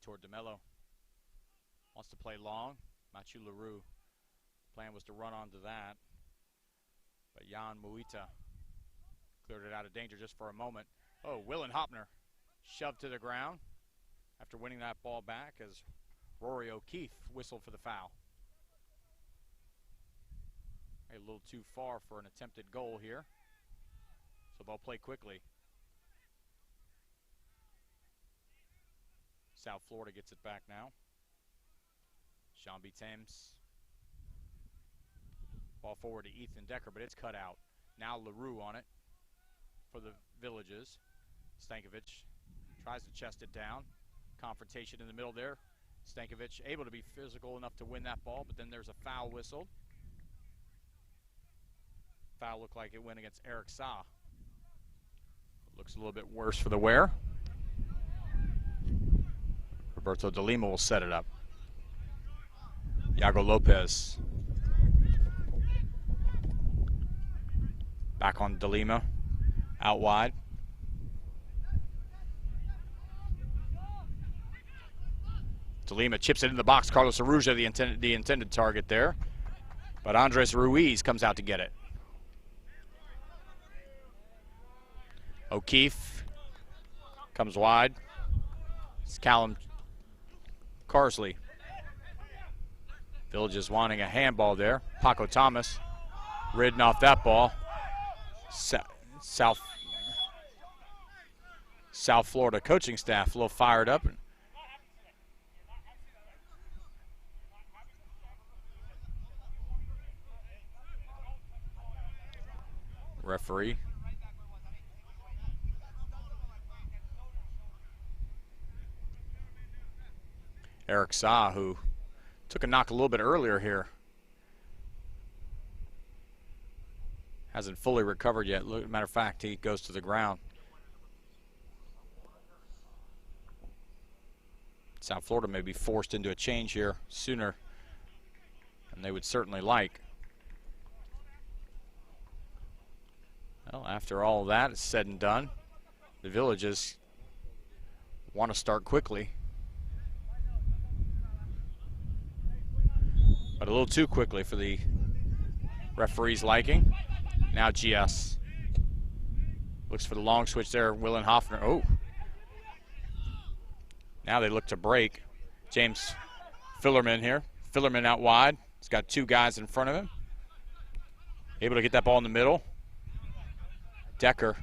toward DeMello. Wants to play long. Mathieu Leroux. Plan was to run onto that. But Jan Muita cleared it out of danger just for a moment. Oh, Willen Hopner shoved to the ground after winning that ball back as Rory O'Keefe whistled for the foul. A little too far for an attempted goal here. So ball play quickly. South Florida gets it back now. Jean-B Thames. Ball forward to Ethan Decker, but it's cut out. Now LaRue on it for the Villages. Stankovic tries to chest it down. Confrontation in the middle there. Stankovic able to be physical enough to win that ball, but then there's a foul whistle. Foul looked like it went against Eric Sa. Looks a little bit worse for the wear. Roberto De Lima will set it up. Iago Lopez. Back on De Lima. Out wide. De Lima chips it in the box. Carlos Aruja, the intended target there. But Andres Ruiz comes out to get it. O'Keefe comes wide. It's Callum Carsley. Villages wanting a handball there. Paco Thomas ridden off that ball. South Florida coaching staff a little fired up. Referee. Eric Sa, who took a knock a little bit earlier here. Hasn't fully recovered yet. Matter of fact, he goes to the ground. South Florida may be forced into a change here sooner than they would certainly like. Well, after all of that is said and done, the Villages want to start quickly. But a little too quickly for the referee's liking. Now GS. Looks for the long switch there, Willen Hopner. Oh. Now they look to break. James Fillerman here. Fillerman out wide. He's got two guys in front of him. Able to get that ball in the middle. Decker.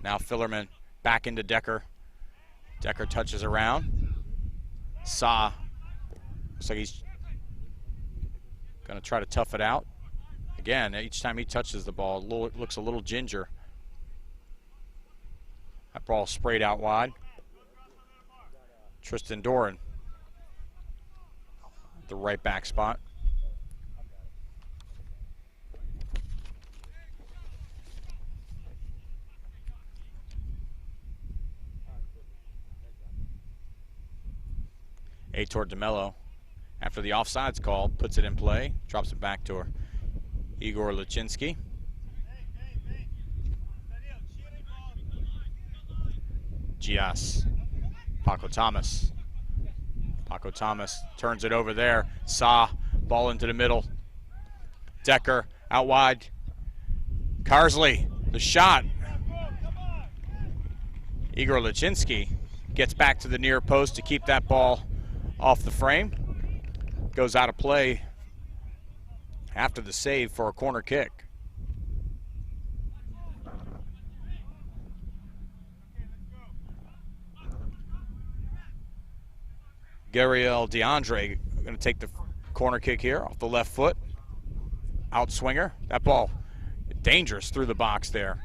Now Fillerman back into Decker. Decker touches around. Sa. Looks like he's going to try to tough it out. Again, each time he touches the ball, it looks a little ginger. That ball sprayed out wide. Tristan Doran, the right back spot. Aitor DeMello, after the offsides call, puts it in play, drops it back to her. Igor Lachinsky. Gias. Paco Thomas. Paco Thomas turns it over there. Sa, ball into the middle. Decker out wide. Carsley, the shot. Igor Lachinsky gets back to the near post to keep that ball off the frame. Goes out of play after the save for a corner kick. Gabriel DeAndre going to take the corner kick here off the left foot. Outswinger. That ball dangerous through the box there.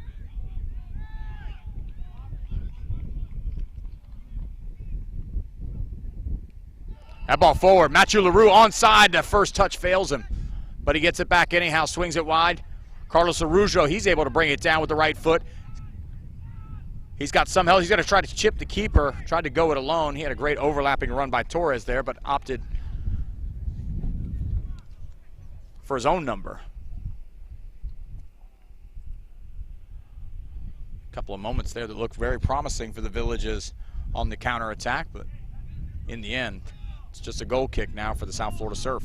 That ball forward. Mathieu Leroux onside. That first touch fails him, but he gets it back anyhow, swings it wide. Carlos Arujo, he's able to bring it down with the right foot. He's got some help. He's going to try to chip the keeper. Tried to go it alone. He had a great overlapping run by Torres there, but opted for his own number. A couple of moments there that looked very promising for the Villages on the counterattack, but in the end, it's just a goal kick now for the South Florida Surf.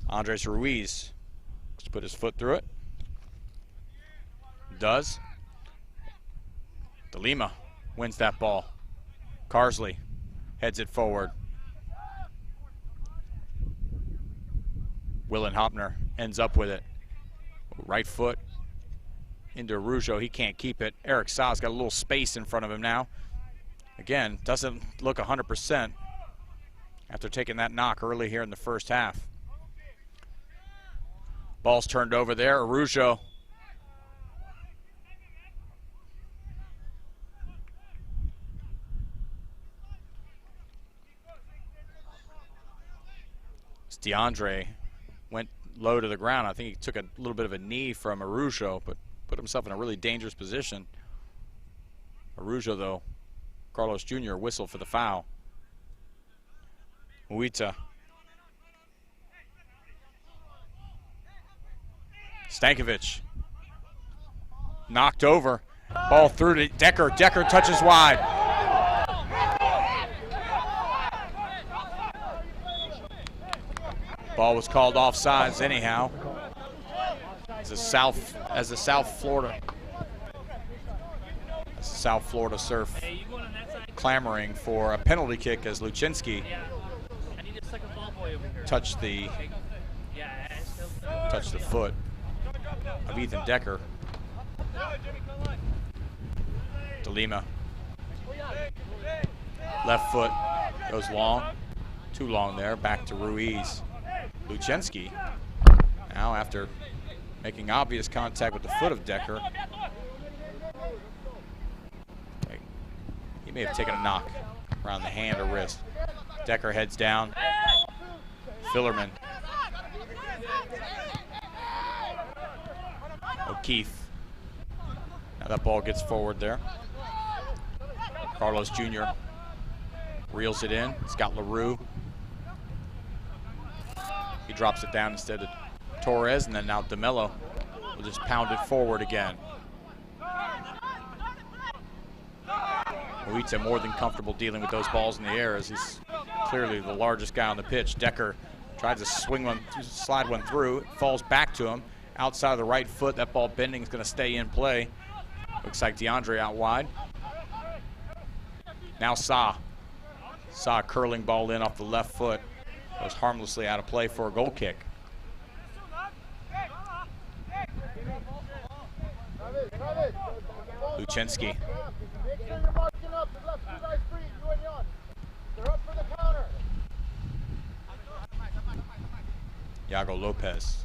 Andres Ruiz to put his foot through it. Does. DeLima wins that ball. Carsley heads it forward. Willen Hopner ends up with it. Right foot into Araujo. He can't keep it. Eric Saw's got a little space in front of him now. Again, doesn't look 100% after taking that knock early here in the first half. Ball's turned over there. Araujo. DeAndre went low to the ground. I think he took a little bit of a knee from Araujo, but put himself in a really dangerous position. Araujo, though, Carlos Jr. whistled for the foul. Muita. Stankovic. Knocked over. Ball through to Decker. Decker touches wide. Ball was called offsides anyhow. As the South Florida Surf clamoring for a penalty kick as Luczynski touched the foot of Ethan Decker. DeLima. Left foot goes long. Too long there. Back to Ruiz. Luczynski, now after making obvious contact with the foot of Decker, he may have taken a knock around the hand or wrist. Decker heads down. Fillerman. O'Keefe. Now that ball gets forward there. Carlos Jr. reels it in. Scott LaRue. He drops it down instead of Torres, and then now DeMello will just pound it forward again. Muita more than comfortable dealing with those balls in the air as he's clearly the largest guy on the pitch. Decker tries to slide one through. It falls back to him outside of the right foot. That ball bending is going to stay in play. Looks like DeAndre out wide. Now Saw a curling ball in off the left foot. Goes harmlessly out of play for a goal kick. Luczynski. Iago Lopez.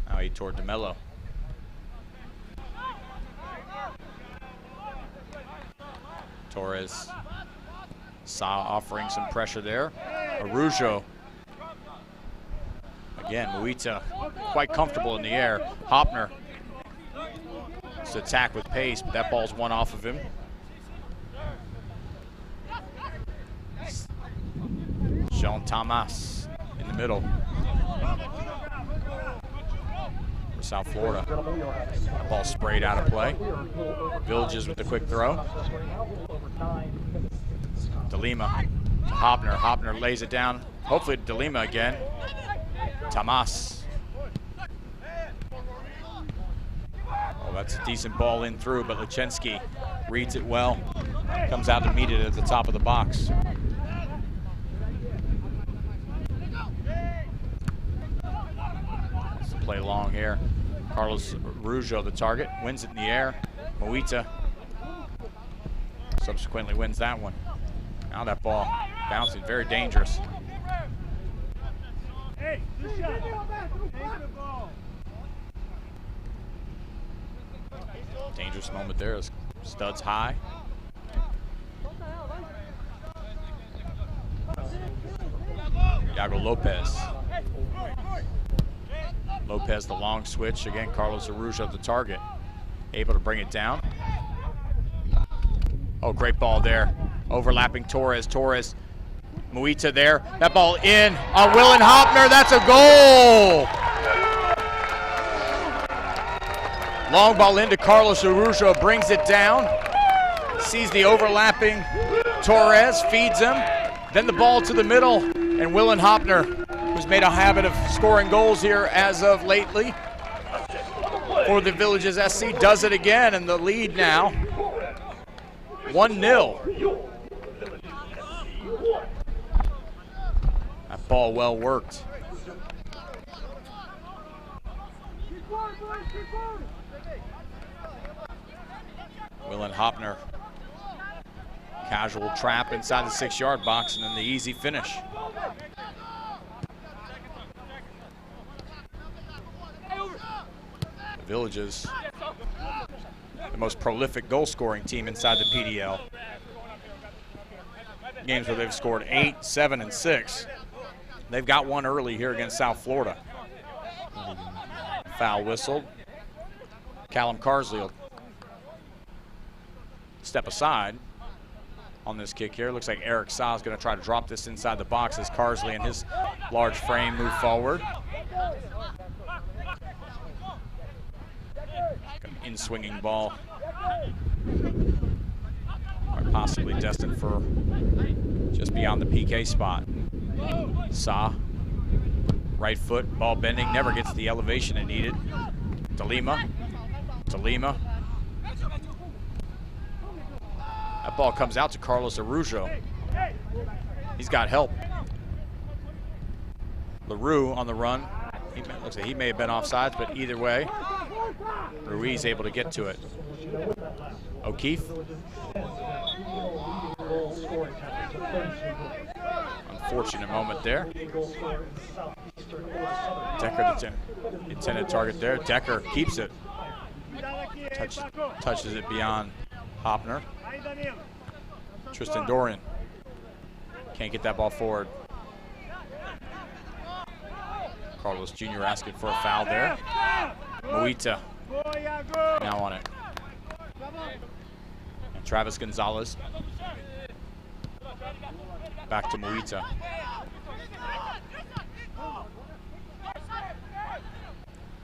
Now he toward DeMello. Torres. Saw offering some pressure there. Araujo. Again, Muita quite comfortable in the air. Hopner to attack with pace, but that ball's one off of him. Jean Thomas in the middle for South Florida. That ball sprayed out of play. Villages with the quick throw. DeLima to Hopner. Hopner lays it down. Hopefully DeLima again. Tamas. Oh, that's a decent ball in through, but Luczynski reads it well. Comes out to meet it at the top of the box. Let's play long here. Carlos Araujo, the target, wins it in the air. Muita subsequently wins that one. Now that ball bouncing, very dangerous. Dangerous moment there as studs high. Iago Lopez. Lopez the long switch. Again, Carlos Araujo the target. Able to bring it down. Oh, great ball there. Overlapping Torres. Torres Muita there. That ball in on Willen Hopner. That's a goal. Long ball into Carlos Araujo, brings it down. Sees the overlapping Torres, feeds him. Then the ball to the middle, and Willen Hopner, who's made a habit of scoring goals here as of lately for the Villages SC, does it again, and the lead now 1-0. That ball well worked. Willen Hopner, casual trap inside the 6-yard box, and then the easy finish. The Villages, the most prolific goal-scoring team inside the PDL. Games where they've scored 8, 7, and 6. They've got one early here against South Florida. Foul whistled. Callum Carsley will step aside on this kick here. Looks like Eric Sa is going to try to drop this inside the box as Carsley and his large frame move forward. An in-swinging ball. Or possibly destined for just beyond the PK spot. Sa, right foot, ball bending, never gets the elevation it needed. DeLima. That ball comes out to Carlos Araujo. He's got help. LaRue on the run. Looks like he may have been offsides, but either way, Ruiz able to get to it. O'Keefe. Unfortunate moment there. Decker, the intended target there. Decker keeps it. Touches it beyond Hopner. Tristan Dorian can't get that ball forward. Carlos Jr. asking for a foul there. Muita now on it. And Travis Gonzalez. Back to Muita.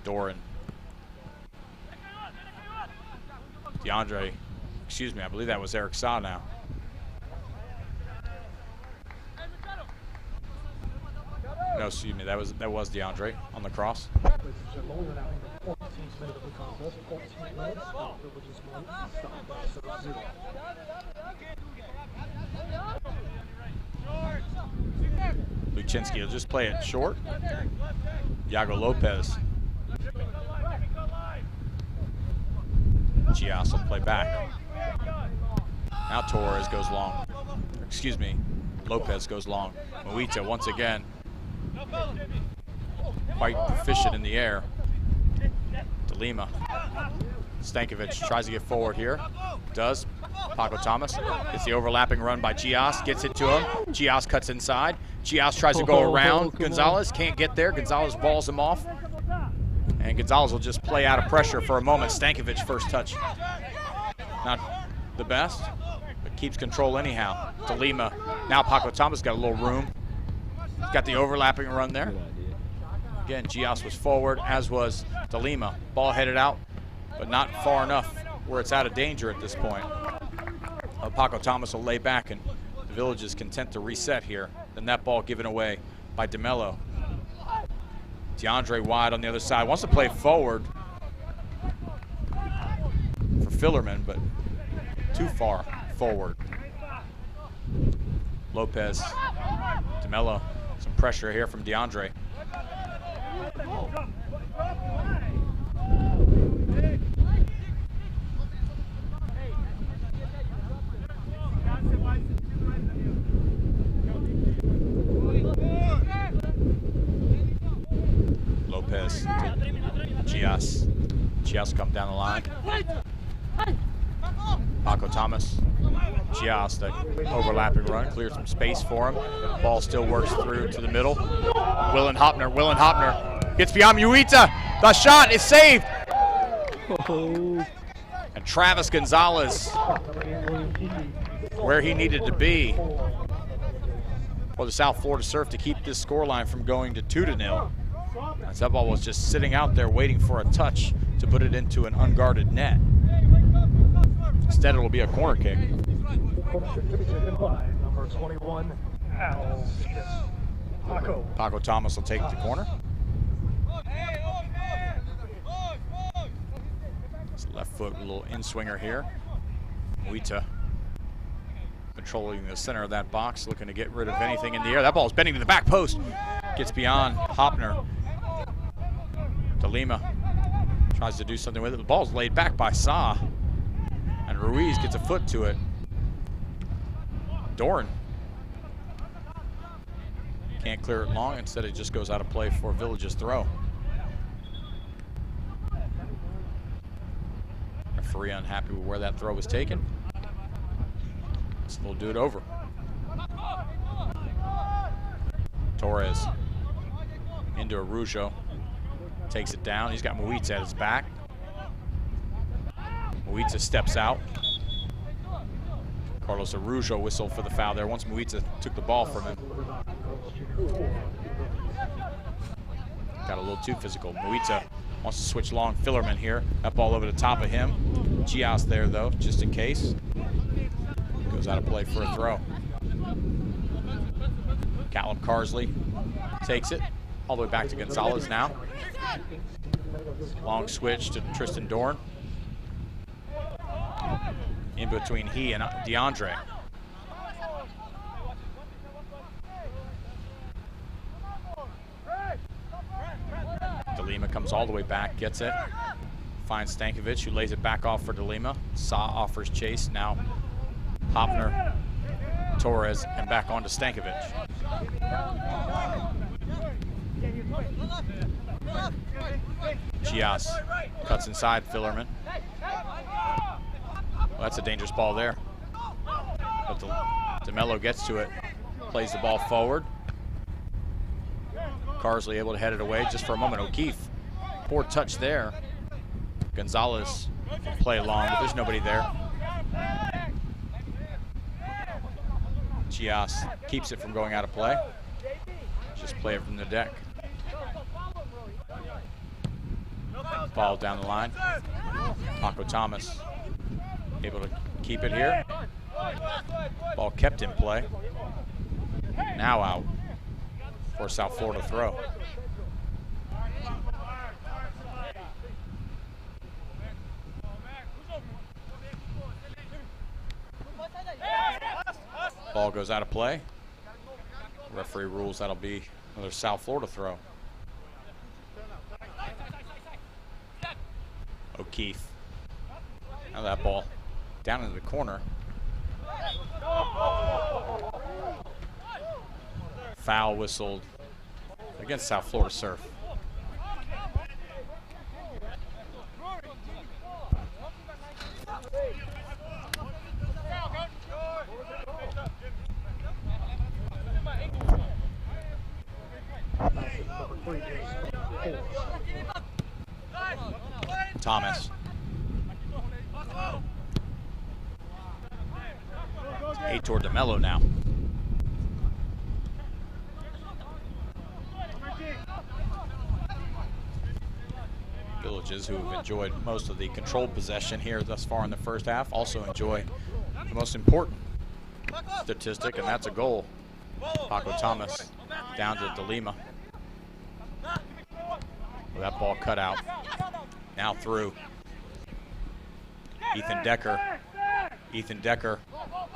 Doran. DeAndre. Excuse me, I believe that was Eric Sa now. No, excuse me, that was DeAndre on the cross. Luczynski will just play it short. Iago Lopez. Gias will play back. Now Torres goes long. Excuse me, Lopez goes long. Muita once again, quite proficient in the air. DeLima. Stankovic tries to get forward here. Does. Paco Thomas. It's the overlapping run by Gias. Gets it to him. Gias cuts inside. Gias tries to go around Gonzalez. Can't get there. Gonzalez balls him off. And Gonzalez will just play out of pressure for a moment. Stankovic first touch. Not the best, but keeps control anyhow. DeLima. Now Paco Thomas got a little room. He's got the overlapping run there. Again, Gias was forward, as was DeLima. Ball headed out, but not far enough where it's out of danger at this point. Paco Thomas will lay back, and the Village is content to reset here. Then that ball given away by DeMello. DeAndre wide on the other side. Wants to play forward for Fillerman, but too far forward. Lopez, DeMello, some pressure here from DeAndre. Lopez, Gias. Gias come down the line. Paco Thomas. Gias, the overlapping run, clears some space for him. Ball still works through to the middle. Willen Hopner gets beyond Muita. The shot is saved. And Travis Gonzalez, where he needed to be. for the South Florida Surf to keep this scoreline from going to 2-0. As that ball was just sitting out there waiting for a touch to put it into an unguarded net. Instead, it'll be a corner kick. Number 21, Paco Thomas will take the corner. It's left foot, a little in-swinger here. Muita controlling the center of that box, looking to get rid of anything in the air. That ball is bending to the back post. Gets beyond Hopner. De Lima tries to do something with it. The ball's laid back by Sa. And Ruiz gets a foot to it. Doran can't clear it long. Instead, it just goes out of play for Village's throw. Referee unhappy with where that throw was taken. So they'll do it over. Torres into Araujo. Takes it down. He's got Muita at his back. Muita steps out. Carlos Araujo whistled for the foul there once Muita took the ball from him. Got a little too physical. Muita wants to switch long. Fillerman here. That ball over the top of him. Gias there, though, just in case. Goes out of play for a throw. Callum Carsley takes it all the way back to Gonzalez now. Long switch to Tristan Dorn. In between he and DeAndre. De Lima comes all the way back, gets it. Finds Stankovic, who lays it back off for De Lima. Sa offers chase. Now Hopner, Torres, and back on to Stankovic. Gias cuts inside Fillerman. Well, that's a dangerous ball there. But DeMello gets to it, plays the ball forward. Carsley able to head it away just for a moment. O'Keefe, poor touch there. Gonzalez can play along, but there's nobody there. Gias keeps it from going out of play. Just play it from the deck. Ball down the line. Paco Thomas able to keep it here. Ball kept in play. Now out for a South Florida throw. Ball goes out of play. Referee rules that'll be another South Florida throw. O'Keefe. Now that ball down into the corner. Foul whistled against South Florida Surf. Thomas. Heitor DeMello now. Villages, who have enjoyed most of the controlled possession here thus far in the first half, also enjoy the most important statistic, and that's a goal. Paco Thomas down to De Lima. Well, that ball cut out. Now through. Ethan Decker. Ethan Decker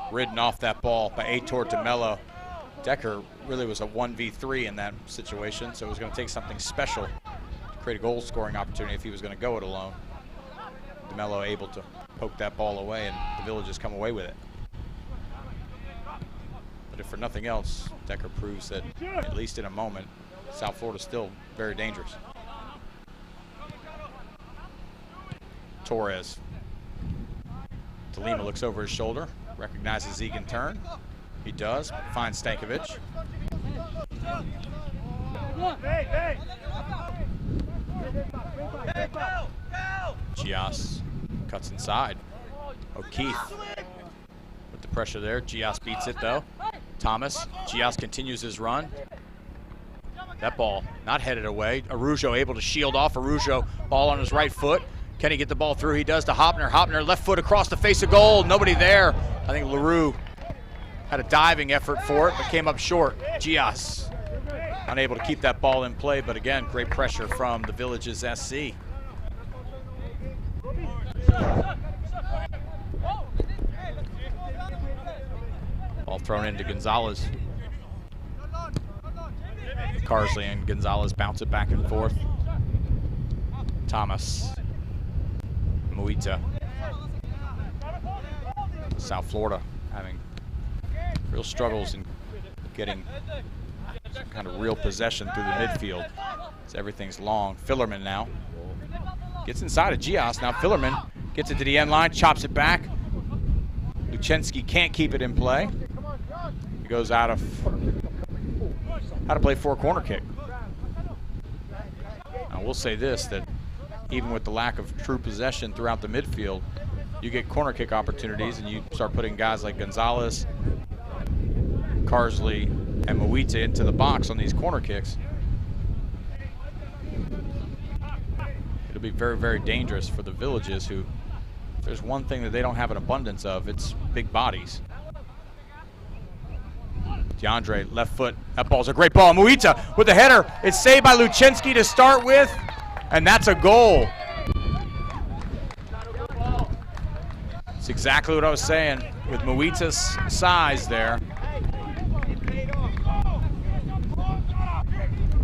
ridden off that ball by Heitor DeMello. Decker really was a 1v3 in that situation, so it was going to take something special to create a goal scoring opportunity if he was going to go it alone. DeMello able to poke that ball away, and the Villages come away with it. But if for nothing else, Decker proves that, at least in a moment, South Florida is still very dangerous. Torres. De Lima looks over his shoulder, recognizes he can turn. He does, finds Stankovic. Gias cuts inside. O'Keefe with the pressure there. Gias beats it though. Thomas. Gias continues his run. That ball not headed away. Arujo able to shield off. Arujo, ball on his right foot. Can he get the ball through? He does to Hopner. Hopner, left foot across the face of goal. Nobody there. I think LaRue had a diving effort for it, but came up short. Gias unable to keep that ball in play, but again, great pressure from the Villages SC. Ball thrown into Gonzalez. Carsley and Gonzalez bounce it back and forth. Thomas. Muita. South Florida having real struggles in getting some kind of real possession through the midfield. So everything's long. Fillerman now gets inside of Gias. Now Fillerman gets it to the end line, chops it back. Luchensky can't keep it in play. He goes out of how to play for a corner kick. Now we'll say this, that even with the lack of true possession throughout the midfield, you get corner kick opportunities and you start putting guys like Gonzalez, Carsley, and Muita into the box on these corner kicks. It'll be very, very dangerous for the Villages, who, if there's one thing that they don't have an abundance of, it's big bodies. DeAndre, left foot. That ball's a great ball. Muita with the header. It's saved by Luchensky to start with, and that's a goal. It's exactly what I was saying with Muita's size there.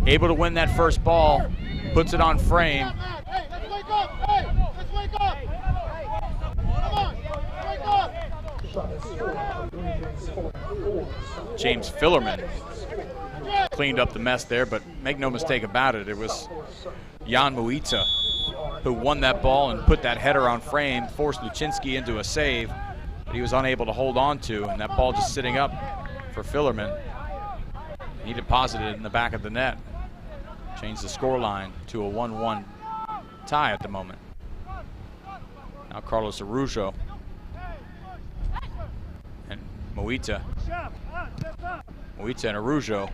Able to win that first ball, puts it on frame. James Fillerman cleaned up the mess there, but make no mistake about it, it was Jan Muita who won that ball and put that header on frame, forced Luchensky into a save that he was unable to hold on to, and that ball just sitting up for Fillerman. He deposited it in the back of the net. Changed the scoreline to a 1-1 tie at the moment. Now Carlos Arujo and Muita. Muita and Arujo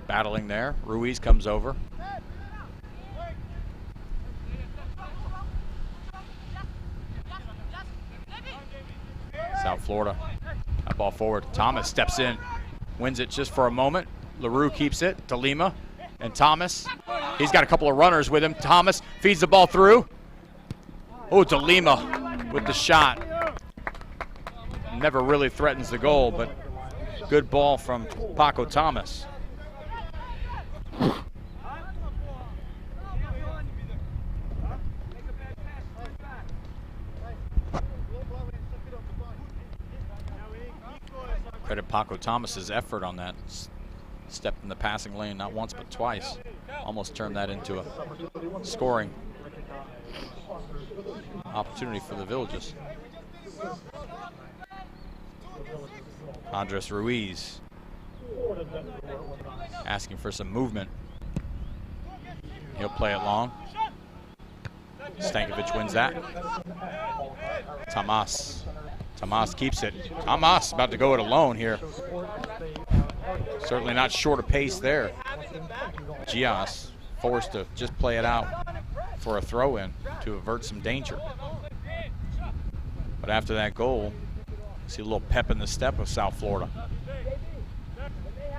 battling there. Ruiz comes over. South Florida. That ball forward. Thomas steps in, wins it just for a moment. LaRue keeps it to Lima and Thomas. He's got a couple of runners with him. Thomas feeds the ball through. Oh, to Lima with the shot. Never really threatens the goal, but good ball from Paco Thomas. Credit Paco Thomas's effort on that. Stepped in the passing lane not once but twice. Almost turned that into a scoring opportunity for the Villages. Andres Ruiz asking for some movement. He'll play it long. Stankovic wins that. Tomas keeps it. Tomas about to go it alone here. Certainly not short of pace there. Gias forced to just play it out for a throw-in to avert some danger. But after that goal, see a little pep in the step of South Florida.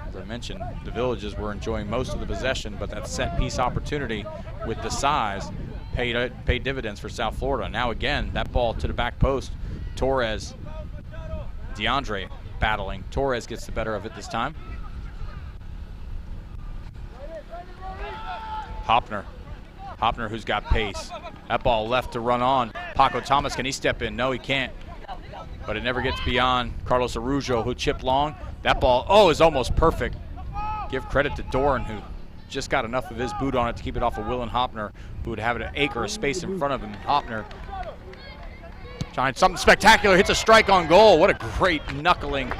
As I mentioned, the Villages were enjoying most of the possession, but that set piece opportunity with the size paid dividends for South Florida. Now again, that ball to the back post. Torres, DeAndre battling. Torres gets the better of it this time. Hopner who's got pace. That ball left to run on. Paco Thomas, can he step in? No, he can't. But it never gets beyond Carlos Arujo, who chipped long. That ball, is almost perfect. Give credit to Doran, who just got enough of his boot on it to keep it off of Willen Hopner, who would have an acre of space in front of him. Hopner trying something spectacular, hits a strike on goal. What a great knuckling,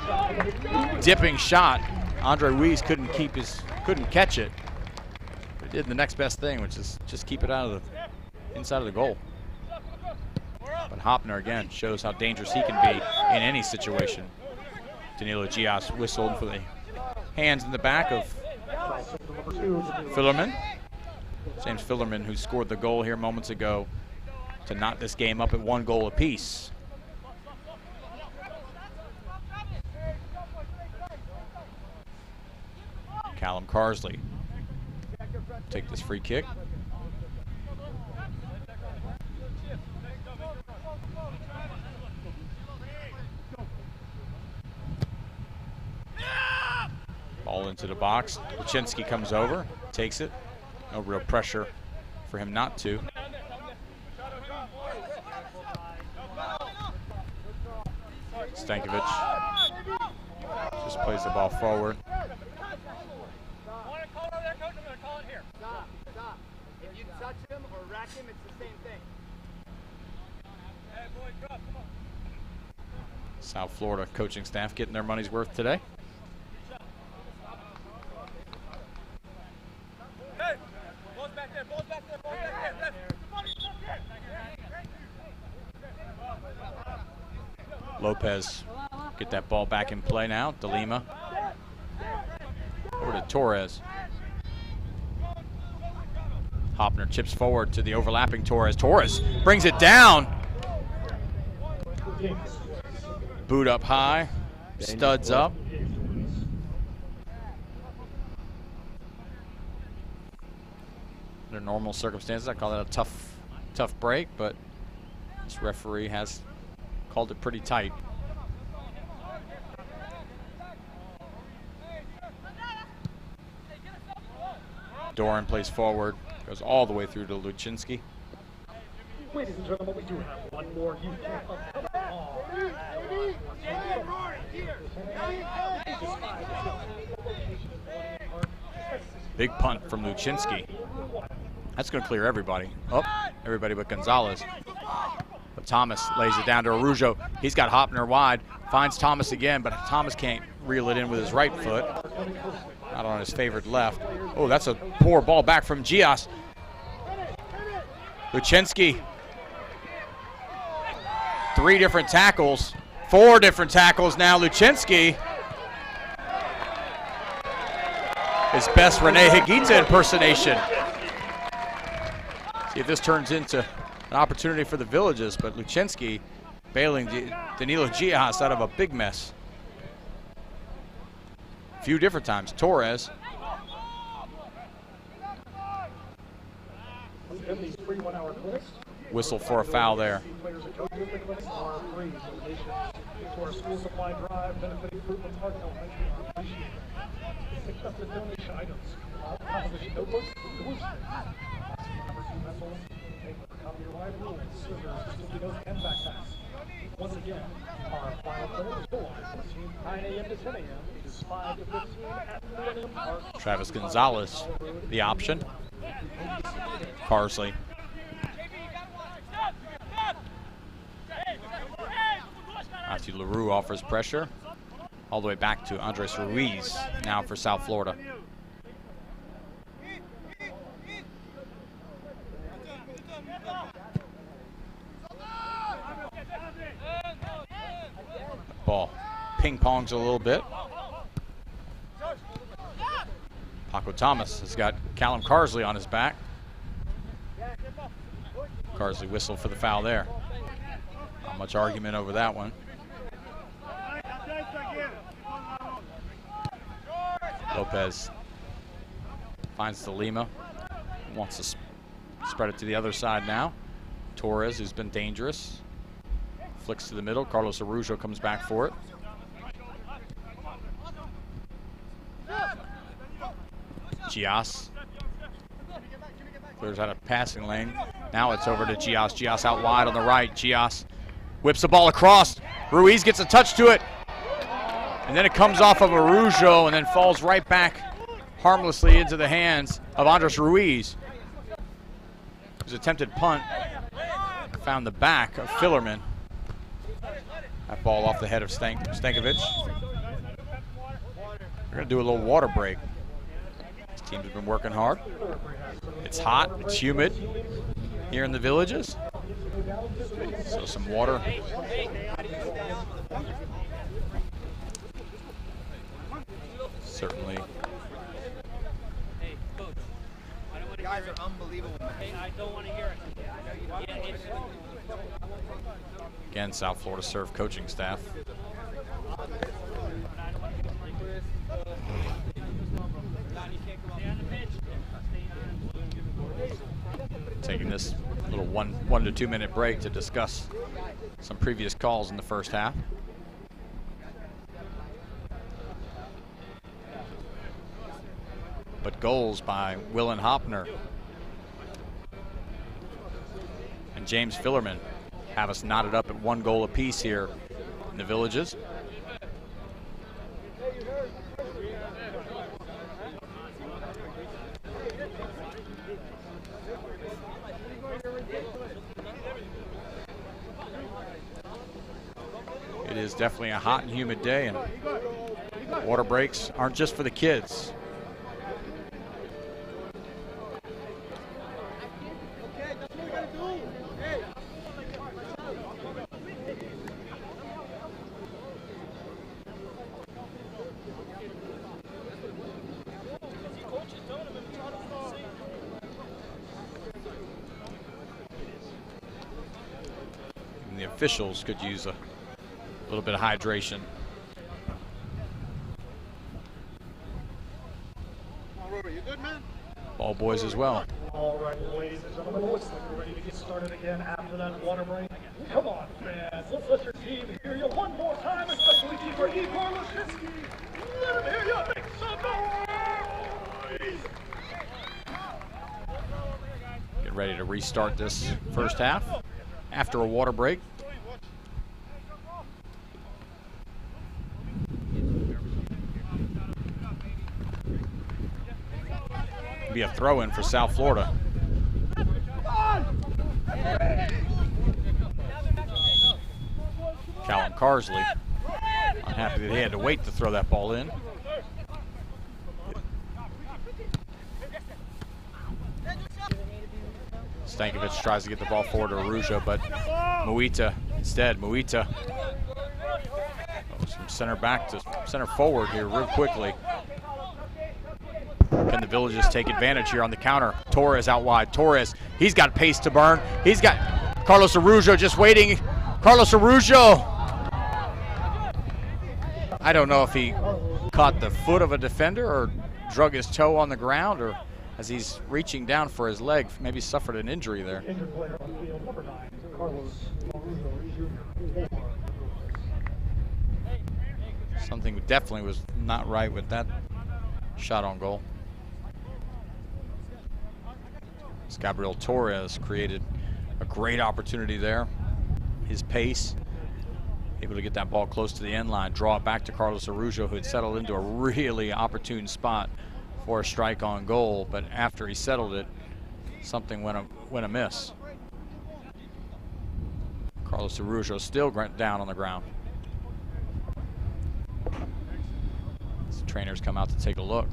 dipping shot. Andre Ruiz couldn't catch it. But he did the next best thing, which is just keep it out of the inside of the goal. But Hopner again shows how dangerous he can be in any situation. Danilo Gias whistled for the hands in the back of Fillerman. James Fillerman, who scored the goal here moments ago to knot this game up at 1 goal apiece. Callum Carsley take this free kick. Ball into the box. Luczynski comes over, takes it. No real pressure for him not to. Stankovic just plays the ball forward. If you touch him or rack him, it's the same thing. South Florida coaching staff getting their money's worth today. Lopez get that ball back in play now. De Lima over to Torres. Hopner chips forward to the overlapping Torres. Torres brings it down. Boot up high, studs up. Under normal circumstances, I call that a tough break, but this referee has called it pretty tight. Doran plays forward, goes all the way through to Luczynski. Ladies and gentlemen, we do have one more youth camp Big punt from Luczynski. That's going to clear everybody. Oh, everybody but Gonzalez. But Thomas lays it down to Araujo. He's got Hopner wide. Finds Thomas again, but Thomas can't reel it in with his right foot. Not on his favored left. Oh, that's a poor ball back from Gias. Luczynski. 3 different tackles. 4 different tackles now. Luczynski. His best Rene Higuita impersonation. See if this turns into an opportunity for the Villages, but Luczynski bailing Danilo Gias out of a big mess. A few different times. Torres. Whistle for a foul there. Once again, our final play is 9 a.m. to 10 a.m. It is 5 to 15 at Millennium Park. Travis Gonzalez, the option. Carsley. Matthew LaRue offers pressure. All the way back to Andres Ruiz, now for South Florida. Ball ping-pongs a little bit. Paco Thomas has got Callum Carsley on his back. Carsley whistled for the foul there. Not much argument over that one. Lopez finds De Lima. Wants to spread it to the other side now. Torres, who's been dangerous, flicks to the middle. Carlos Araujo comes back for it. Gias clears out a passing lane. Now it's over to Gias. Gias out wide on the right. Gias whips the ball across. Ruiz gets a touch to it. And then it comes off of Araujo and then falls right back harmlessly into the hands of Andres Ruiz. It was an attempted punt. Found the back of Fillerman. That ball off the head of Stankovic. We're going to do a little water break. This team has been working hard. It's hot, it's humid here in the Villages. So some water Certainly. Hey, coach. I don't want to guys are unbelievable. Hey, I don't want to hear it. Yeah, it's Again, South Florida Surf coaching staff. Taking this little one to 2 minute break to discuss some previous calls in the first half. But goals by Willen Hopner and James Fillerman have us knotted up at 1 goal apiece here in the Villages. It is definitely a hot and humid day, and water breaks aren't just for the kids. And the officials could use a little bit of hydration. You good, man? Ball boys as well. All right, ladies and gentlemen, looks like we're ready to get started again after that water break. Come on, fans, let's let your team hear you one more time, especially keeper Igor Lashinsky. Let him hear you make some noise! Get ready to restart this first half after a water break. Be a throw-in for South Florida. Callum Carsley unhappy that he had to wait to throw that ball in. Stankovic tries to get the ball forward to Araujo, but Muita instead. Muita goes from center back to center forward here real quickly. Can the Villages take advantage here on the counter? Torres out wide. Torres, he's got pace to burn. He's got Carlos Araujo just waiting. Carlos Araujo. I don't know if he caught the foot of a defender or drug his toe on the ground, or as he's reaching down for his leg, maybe suffered an injury there. Injured player on the field, number 9, Carlos Araujo, Jr. Something definitely was not right with that shot on goal. As Gabriel Torres created a great opportunity there. His pace, able to get that ball close to the end line, draw it back to Carlos Araujo, who had settled into a really opportune spot for a strike on goal, but after he settled it, something went amiss. Carlos Araujo still down on the ground. As the trainers come out to take a look.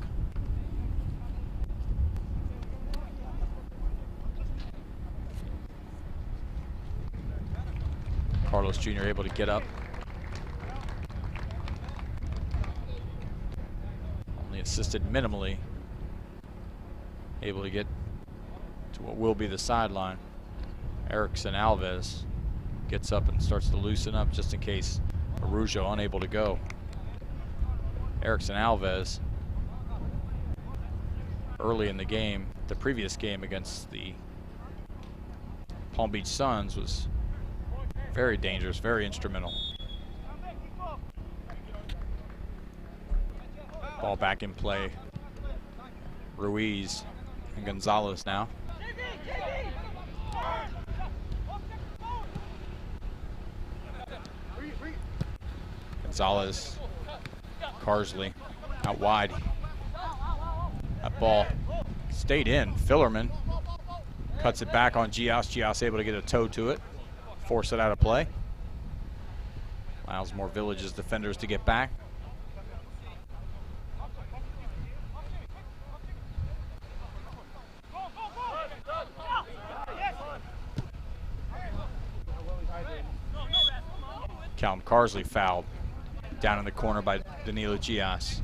Carlos Jr. able to get up. Only assisted minimally. Able to get to what will be the sideline. Erickson Alves gets up and starts to loosen up just in case Araujo unable to go. Erickson Alves, early in the game, the previous game against the Palm Beach Suns, was very dangerous, very instrumental. Ball back in play. Ruiz and Gonzalez now. Gonzalez, Carsley out wide. That ball stayed in. Fillerman cuts it back on Gias. Gias able to get a toe to it, force it out of play. Allows more Villages defenders to get back. Callum Carsley fouled down in the corner by Danilo Gias.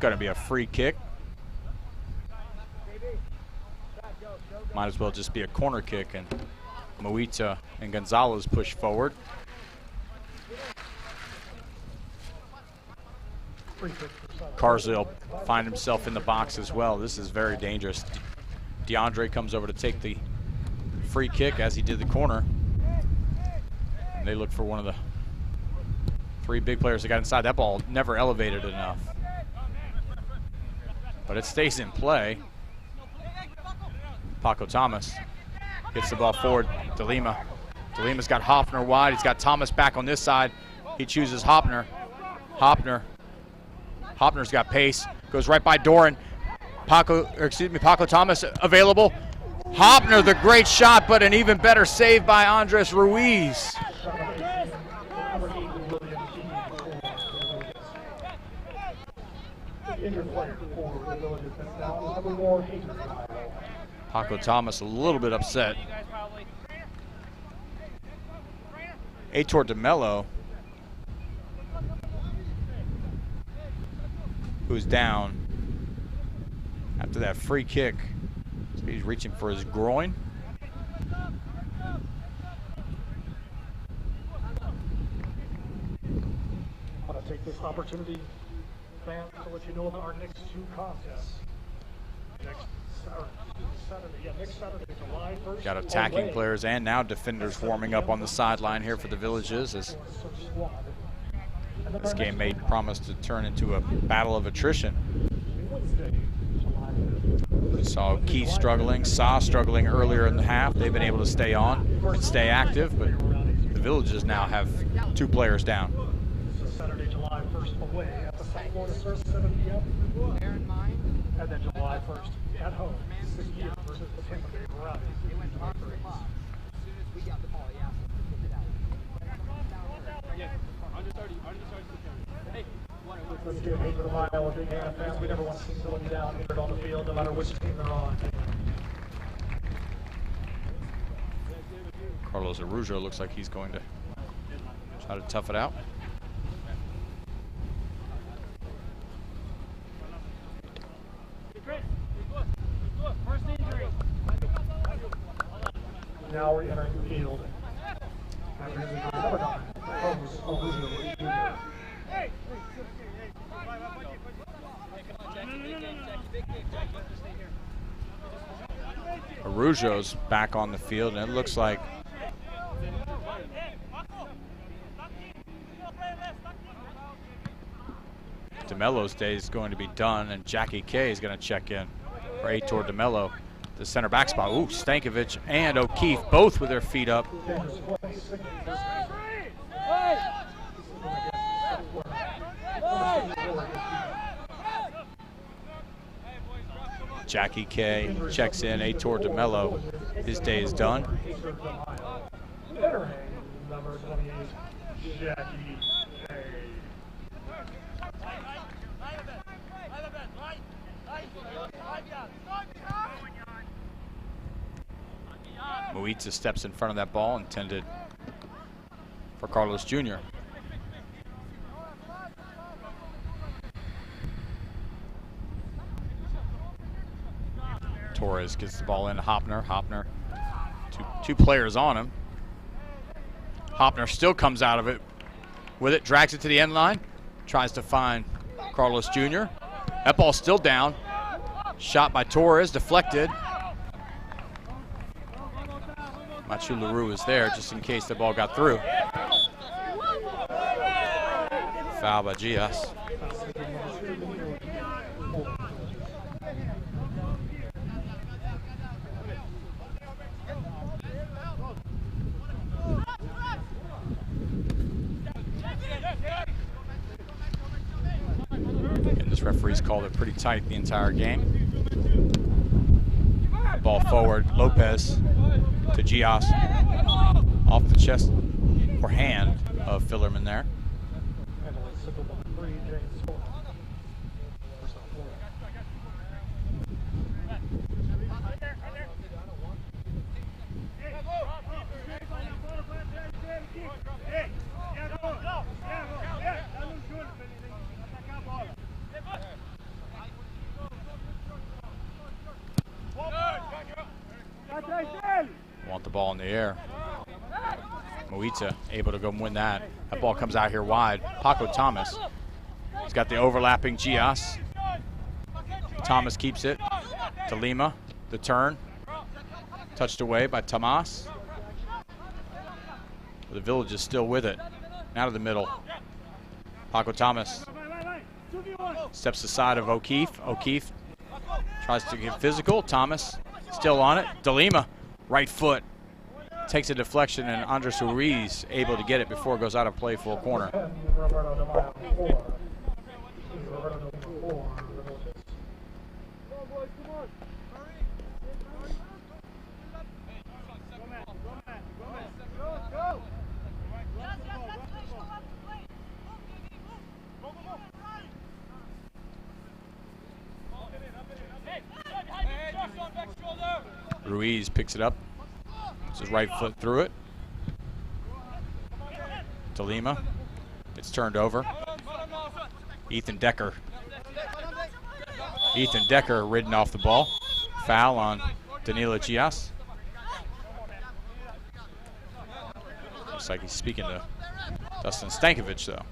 going to be a free kick. Might as well just be a corner kick, and Moita and Gonzalez push forward. Carzil find himself in the box as well. This is very dangerous. DeAndre comes over to take the free kick as he did the corner. And they look for one of the 3 big players that got inside. That ball never elevated enough. But it stays in play. Paco Thomas gets the ball forward. DeLima. DeLima's got Hoffner wide. He's got Thomas back on this side. He chooses Hoffner. Hoffner's got pace. Goes right by Doran. Paco Thomas available. Hoffner, the great shot, but an even better save by Andres Ruiz. Paco Thomas a little bit upset. Aitor DeMello, who's down after that free kick. So he's reaching for his groin. I want to take this opportunity, fans, to let you know about our next 2 contests. Next Saturday, July 1st. Got attacking players and now defenders warming up on the sideline here for the Villages, as this game may promise to turn into a battle of attrition. We saw Keith struggling, Sa struggling earlier in the half. They've been able to stay on and stay active, but the Villages now have 2 players down. This is Saturday, July 1st away at the South Florida Surf, 7 p.m. And then July 1st at home, 6 p.m. versus the Tampa Bay Rays. Let's give Hager to Lyle a big hand, fans. We never want to see someone down injured on the field, no matter which team they're on. Carlos Araujo looks like he's going to try to tough it out. Now we're entering the field. After his injury, number 9, Carlos Araujo Jr. Araujo's back on the field, and it looks like DeMello's day is going to be done, and Jackie Kay is going to check in for Aitor DeMello. The center back spot. Ooh, Stankovic and O'Keefe both with their feet up. Jackie Kay checks in. Aitor DeMello, his day is done. Number 28, Jackie Kay. Moita steps in front of that ball, intended for Carlos Jr. Torres gets the ball in to Hoppner. Hoppner, two players on him. Hoppner still comes out of it with it, drags it to the end line, tries to find Carlos Jr. That ball's still down. Shot by Torres, deflected. Machu LaRue is there just in case the ball got through. Foul by Gias. And this referee's called it pretty tight the entire game. Ball forward, Lopez to Gias, off the chest or hand of Fillerman there. ball in the air. Moita able to go win that. That ball comes out here wide. Paco Thomas. He's got the overlapping Gias. Thomas keeps it to Lima. The turn. Touched away by Tomas. The Village is still with it. Now to the middle. Paco Thomas steps aside of O'Keefe. O'Keefe tries to get physical. Thomas still on it. De Lima, right foot. Takes a deflection, and Andres Ruiz able to get it before it goes out of play for a corner. Ruiz picks it up. Puts his right foot through it. De Lima. It's turned over. Ethan Decker. Ethan Decker ridden off the ball. Foul on Danilo Gias. Looks like he's speaking to Dustin Stankovic, though.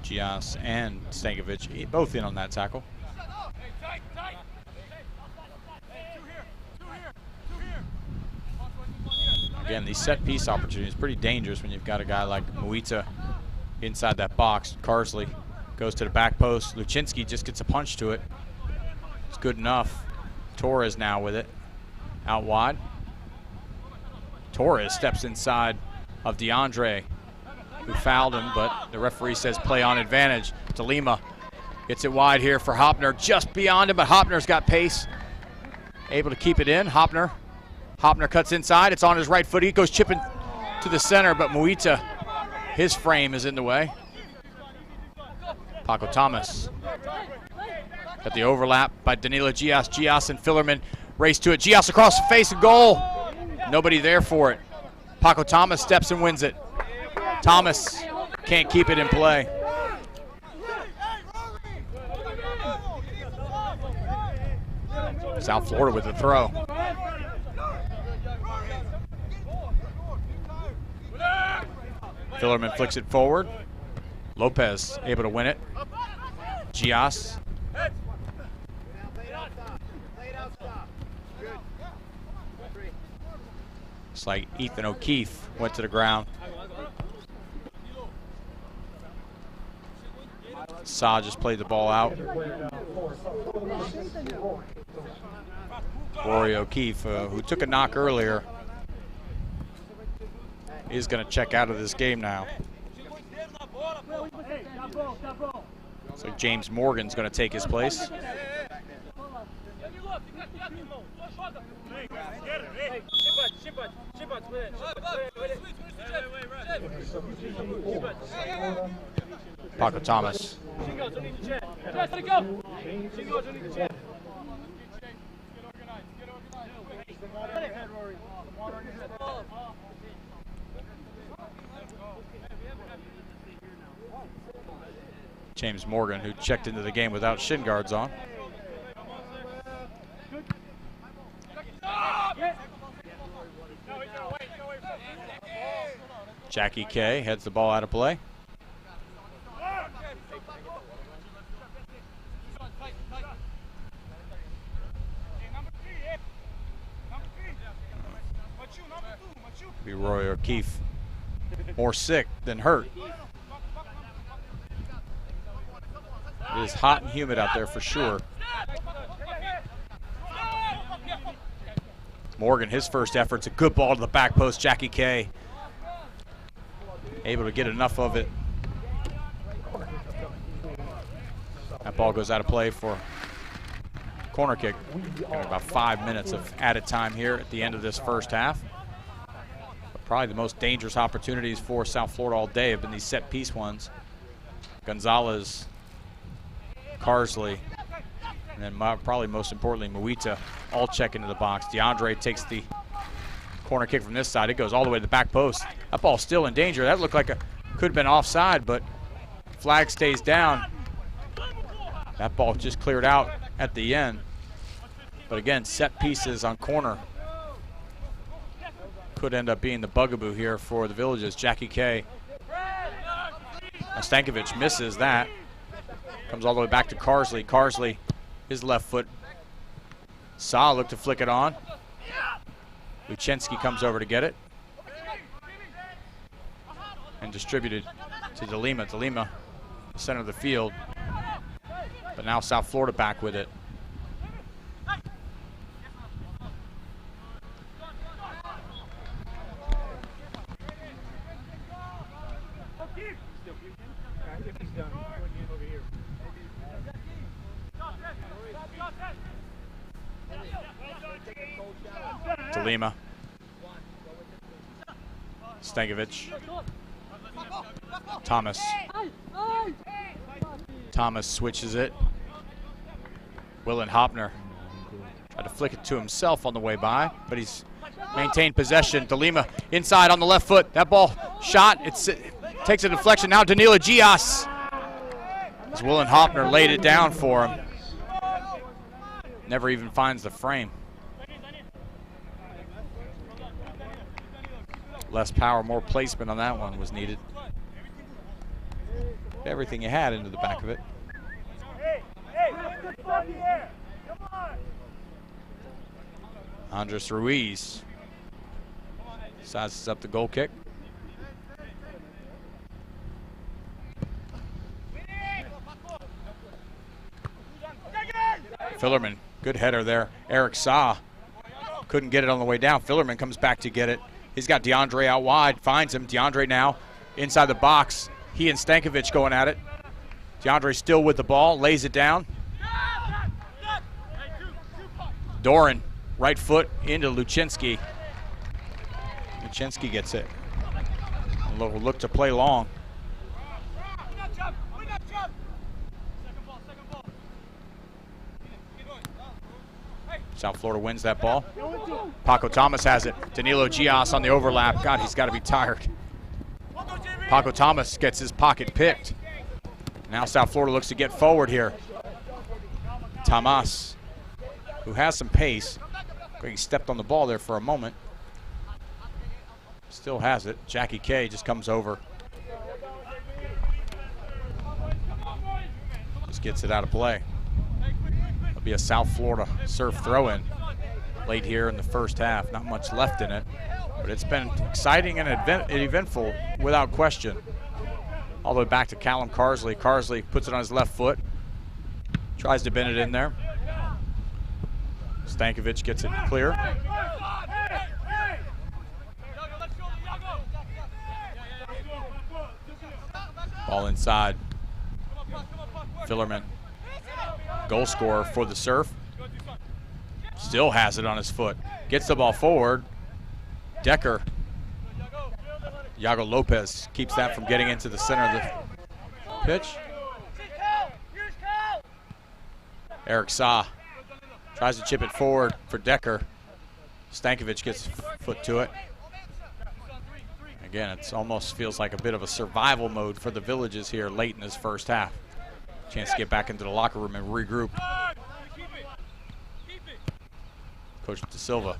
Gias and Stankovic both in on that tackle. Again, these set piece opportunities pretty dangerous when you've got a guy like Moita inside that box. Carsley goes to the back post. Luczynski just gets a punch to it. It's good enough. Torres now with it. Out wide. Torres steps inside of DeAndre, who fouled him, but the referee says play on advantage. De Lima gets it wide here for Hopner, just beyond him, but Hopner's got pace. Able to keep it in. Hopner cuts inside. It's on his right foot. He goes chipping to the center, but Moita, his frame is in the way. Paco Thomas. Got the overlap by Danilo Gias. Gias and Fillerman race to it. Gias across the face of goal. Nobody there for it. Paco Thomas steps and wins it. Thomas can't keep it in play. South Florida with the throw. Fillerman flicks it forward. Lopez able to win it. Gias. It's like Ethan O'Keefe went to the ground. Sa just played the ball out. Rory O'Keefe, who took a knock earlier, is going to check out of this game now. So James Morgan's going to take his place. Paco Thomas. James Morgan, who checked into the game without shin guards on. Jackie K heads the ball out of play. Be Roy O'Keefe more sick than hurt. It is hot and humid out there for sure. Morgan, his first effort's a good ball to the back post. Jackie K able to get enough of it. That ball goes out of play for corner kick. About 5 minutes of added time here at the end of this first half. But probably the most dangerous opportunities for South Florida all day have been these set piece ones. Gonzalez, Carsley, and then probably most importantly Moita all check into the box. DeAndre takes the corner kick from this side. It goes all the way to the back post. That ball's still in danger. That looked like could have been offside, but flag stays down. That ball just cleared out at the end. But again, set pieces on corner could end up being the bugaboo here for the Villages. Jackie K. Stankovic misses that. Comes all the way back to Carsley. Carsley, his left foot. Saw looked to flick it on. Luchensky comes over to get it. And distributed to DeLima. DeLima, center of the field. But now South Florida back with it. DeLima. Stankovic. Thomas. Thomas switches it. Willen Hopner tried to flick it to himself on the way by, but he's maintained possession. DeLima inside on the left foot. That ball shot. It takes a deflection. Now Danilo Gias. As Willen Hopner laid it down for him. Never even finds the frame. Less power, more placement on that one was needed. Everything you had into the back of it. Andres Ruiz sizes up the goal kick. Fillerman, good header there. Eric Saw couldn't get it on the way down. Fillerman comes back to get it. He's got DeAndre out wide, finds him. DeAndre now inside the box. He and Stankovic going at it. DeAndre still with the ball, lays it down. Doran, right foot into Luchensky. Luchensky gets it. Will look to play long. South Florida wins that ball. Paco Thomas has it. Danilo Gias on the overlap. God, he's got to be tired. Paco Thomas gets his pocket picked. Now South Florida looks to get forward here. Tomas, who has some pace. He stepped on the ball there for a moment. Still has it. Jackie K just comes over. Just gets it out of play. It'll be a South Florida surf throw-in late here in the first half. Not much left in it, but it's been exciting and eventful without question. All the way back to Callum Carsley. Carsley puts it on his left foot. Tries to bend it in there. Stankovic gets it clear. Ball inside. Fillerman, goal scorer for the Surf. Still has it on his foot. Gets the ball forward. Decker. Iago Lopez keeps that from getting into the center of the pitch. Eric Saw tries to chip it forward for Decker. Stankovic gets foot to it. Again, it almost feels like a bit of a survival mode for the Villages here late in this first half. Chance to get back into the locker room and regroup. Coach De Silva.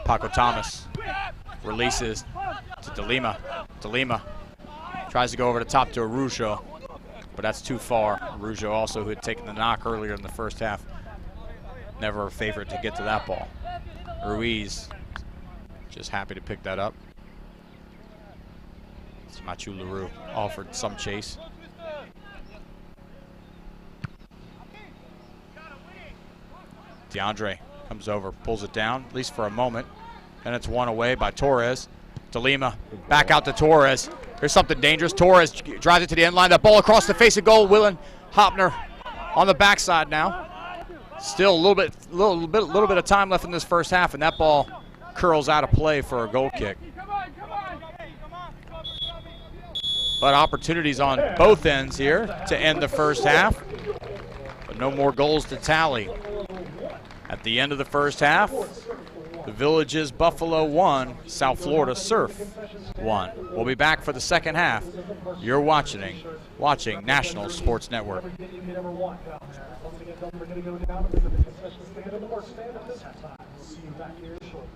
Paco Thomas releases to DeLima. DeLima tries to go over the top to Arujo, but that's too far. Arujo also, who had taken the knock earlier in the first half, never a favorite to get to that ball. Ruiz just happy to pick that up. Machu LaRue offered some chase. DeAndre comes over, pulls it down, at least for a moment. And it's won away by Torres. DeLima back out to Torres. Here's something dangerous. Torres drives it to the end line. That ball across the face of goal. Willen Hopner on the backside now. Still a little bit of time left in this first half, and that ball curls out of play for a goal kick. But opportunities on both ends here to end the first half, but no more goals to tally. At the end of the first half, the Villages Buffalo 1, South Florida Surf 1. We'll be back for the second half. You're watching National Sports Network. again, don't forget to go down to the concession stand and the work stand at this halftime. We'll see you back here shortly.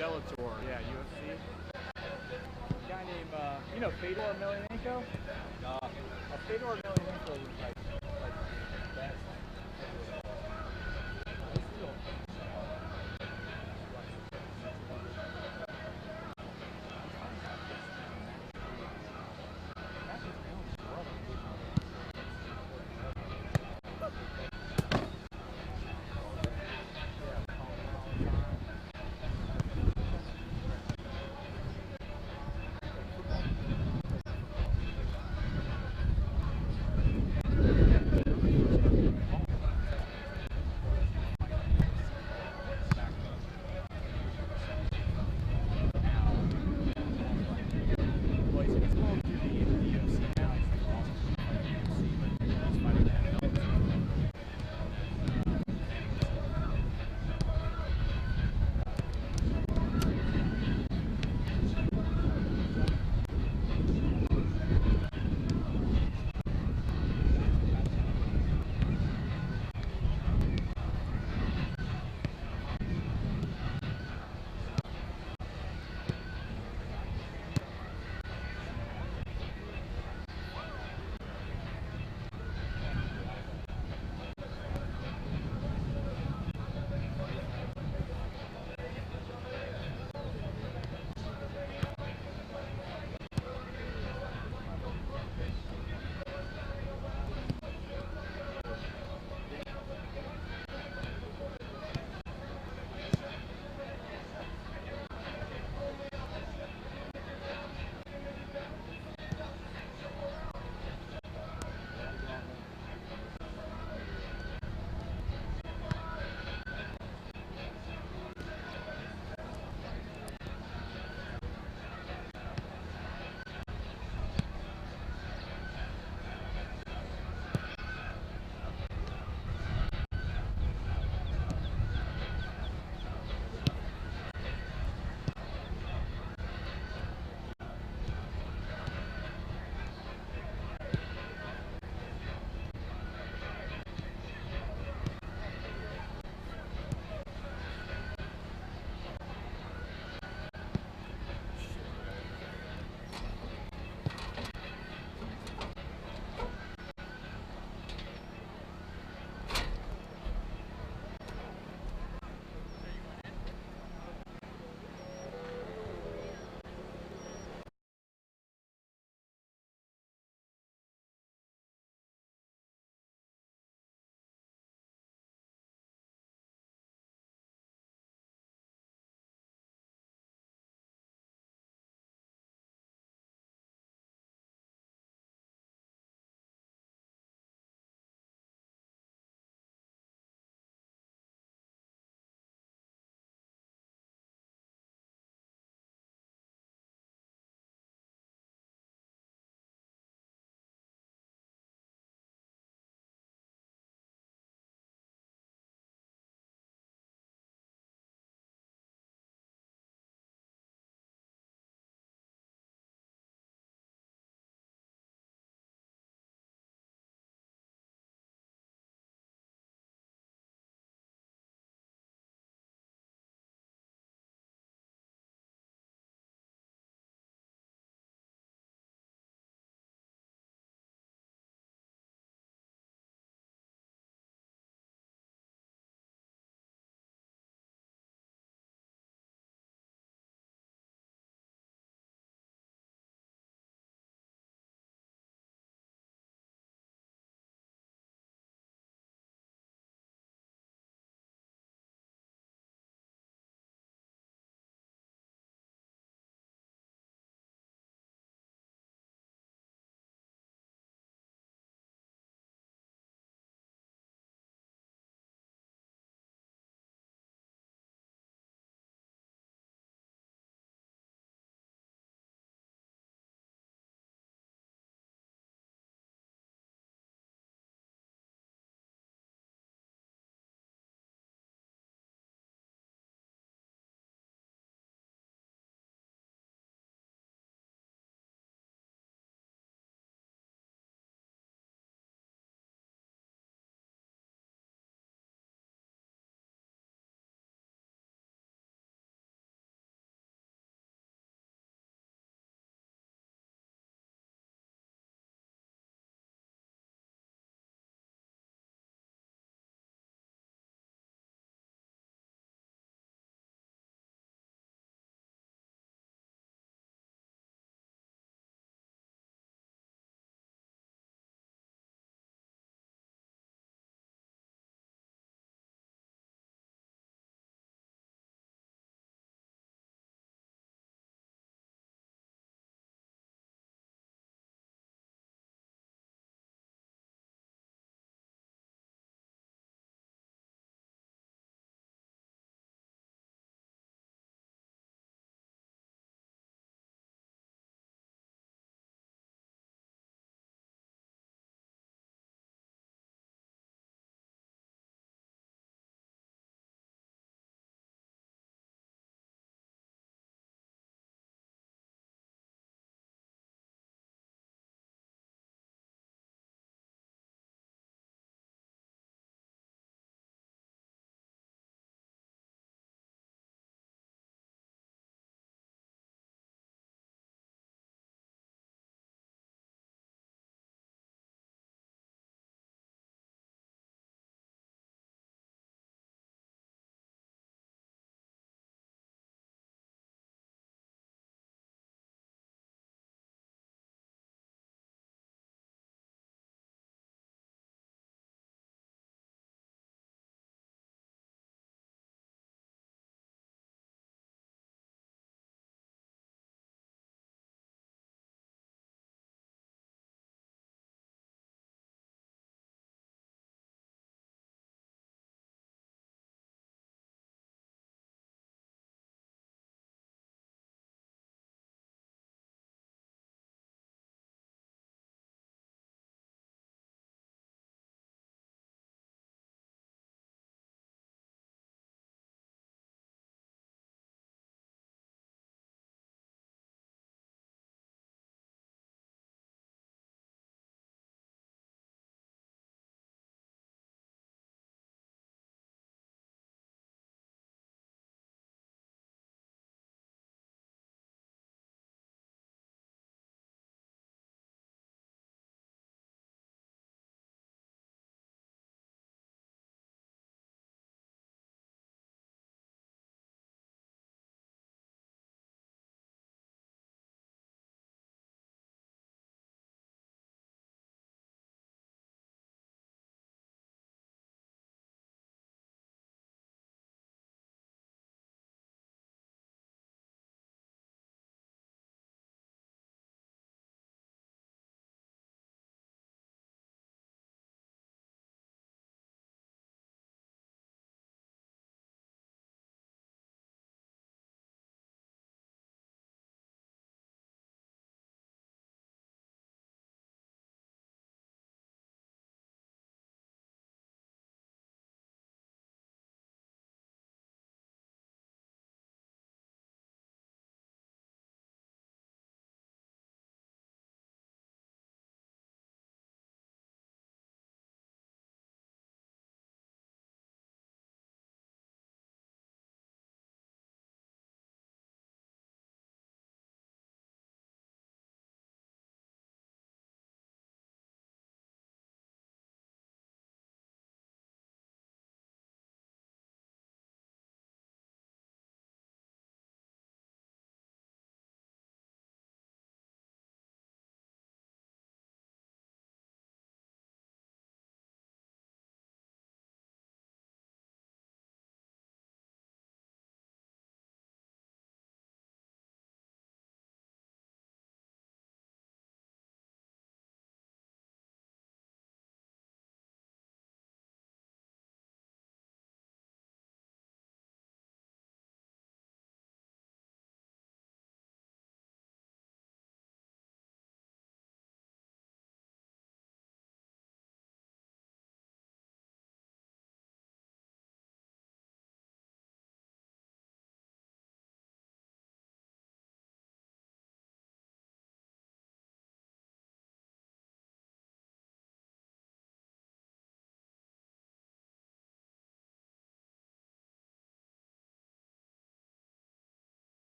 Bellator. Yeah, UFC. A guy named, you know, Fedor Emelianenko? Fedor Emelianenko was like best.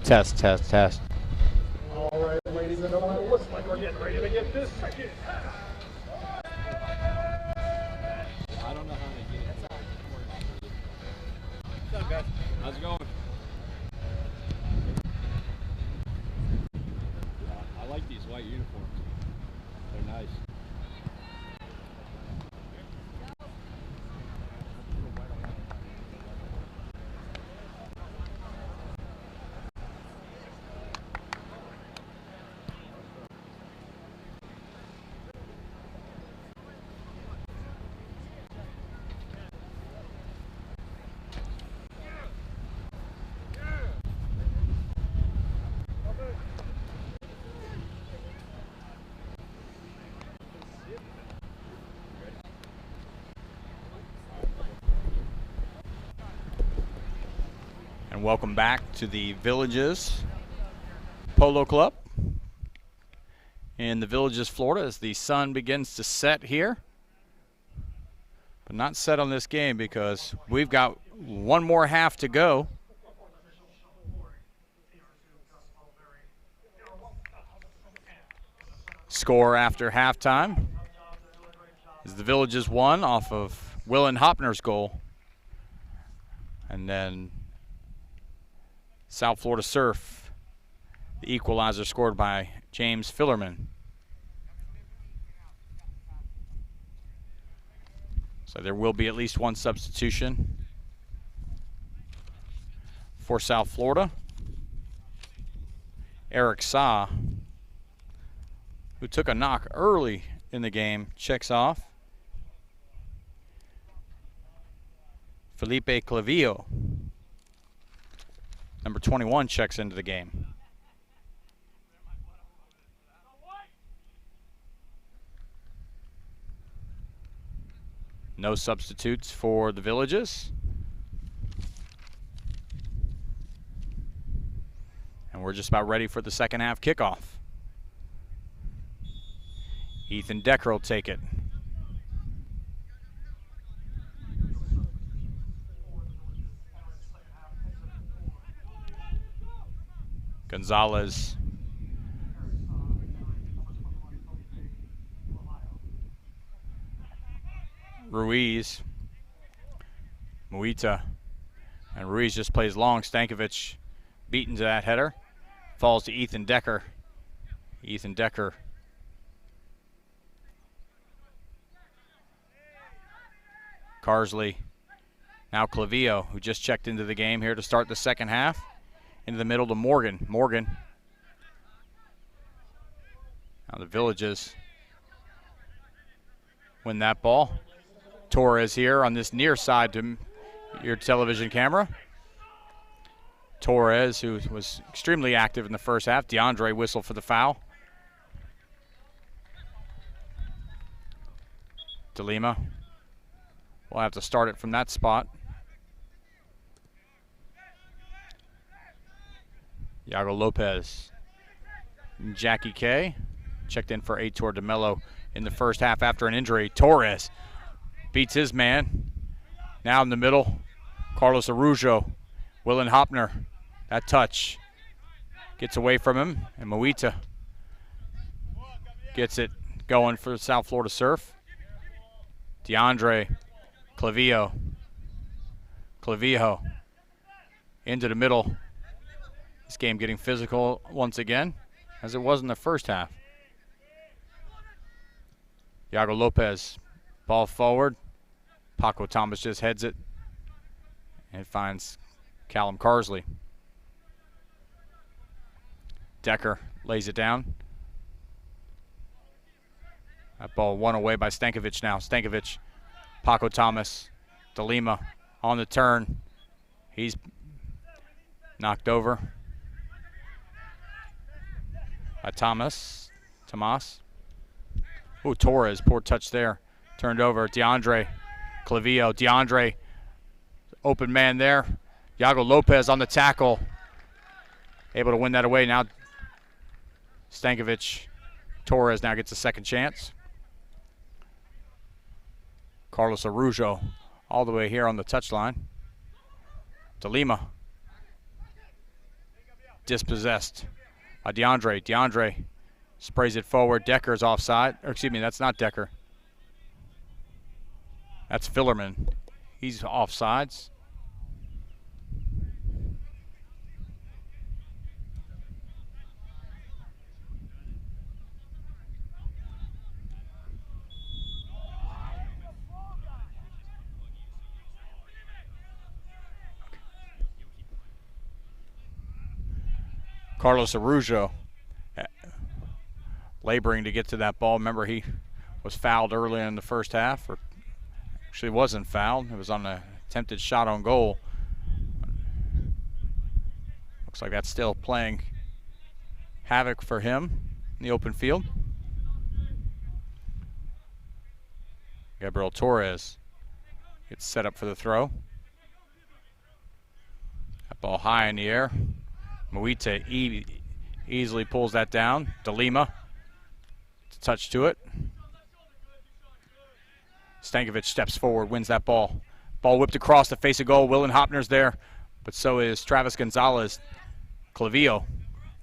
Test, test, test. All right, ladies and gentlemen, it looks like we're getting ready to get this second half. I don't know how they get it. What's up, guys? How's it going? I like these white uniforms. They're nice. And welcome back to the Villages Polo Club in the Villages, Florida, as the sun begins to set here. But not set on this game because we've got one more half to go. Score after halftime is the Villages won off of Willen Hopner's goal. And then South Florida Surf, the equalizer scored by James Fillerman. So there will be at least one substitution for South Florida. Eric Sa, who took a knock early in the game, checks off. Felipe Clavillo, number 21, checks into the game. No substitutes for the Villages. And we're just about ready for the second half kickoff. Ethan Decker will take it. Gonzalez. Ruiz. Muita. And Ruiz just plays long. Stankovic beaten to that header. Falls to Ethan Decker. Ethan Decker. Carsley. Now Clavillo, who just checked into the game here to start the second half. Into the middle to Morgan. Morgan. Now the Villages win that ball. Torres here on this near side to your television camera. Torres, who was extremely active in the first half. DeAndre whistle for the foul. DeLima will have to start it from that spot. Iago Lopez. Jackie K checked in for Aitor DeMello in the first half after an injury. Torres beats his man. Now in the middle, Carlos Araujo. Willen Hopner, that touch. Gets away from him, and Muita gets it going for South Florida Surf. DeAndre Clavillo. Clavillo into the middle. This game getting physical once again, as it was in the first half. Iago Lopez, ball forward. Paco Thomas just heads it and finds Callum Carsley. Decker lays it down. That ball won away by Stankovic now. Stankovic, Paco Thomas, DeLima on the turn. He's knocked over by Tomas. Ooh, Torres, poor touch there. Turned over. DeAndre Clavillo. DeAndre, open man there. Iago Lopez on the tackle. Able to win that away. Now Stankovic. Torres now gets a second chance. Carlos Araujo all the way here on the touchline. DeLima. dispossessed by DeAndre. DeAndre sprays it forward. Decker's offside. Or excuse me, that's not Decker. That's Fillerman. He's offsides. Carlos Araujo laboring to get to that ball. Remember, he was fouled early in the first half, or actually wasn't fouled. It was on an attempted shot on goal. Looks like that's still playing havoc for him in the open field. Gabriel Torres gets set up for the throw. That ball high in the air. Muita easily pulls that down. DeLima, touch to it. Stankovic steps forward, wins that ball. Ball whipped across the face of goal. Willen Hopner's there, but so is Travis Gonzalez. Clavillo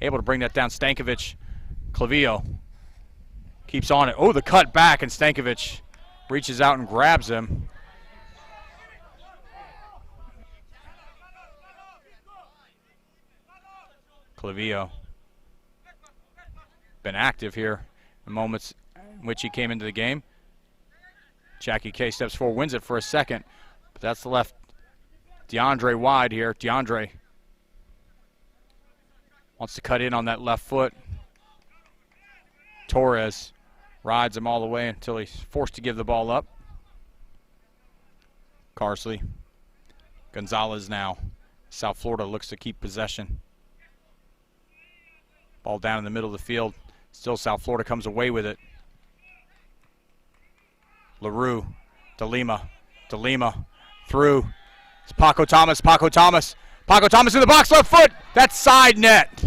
able to bring that down. Stankovic, Clavillo keeps on it. Oh, the cut back, and Stankovic reaches out and grabs him. Clavillo been active here in moments in which he came into the game. Jackie K steps forward, wins it for a second, but that's the left. DeAndre wide here. DeAndre wants to cut in on that left foot. Torres rides him all the way until he's forced to give the ball up. Carsley. Gonzalez now. South Florida looks to keep possession. Ball down in the middle of the field. Still South Florida comes away with it. LaRue, DeLima through. It's Paco Thomas. Paco Thomas in the box, left foot. That's side net.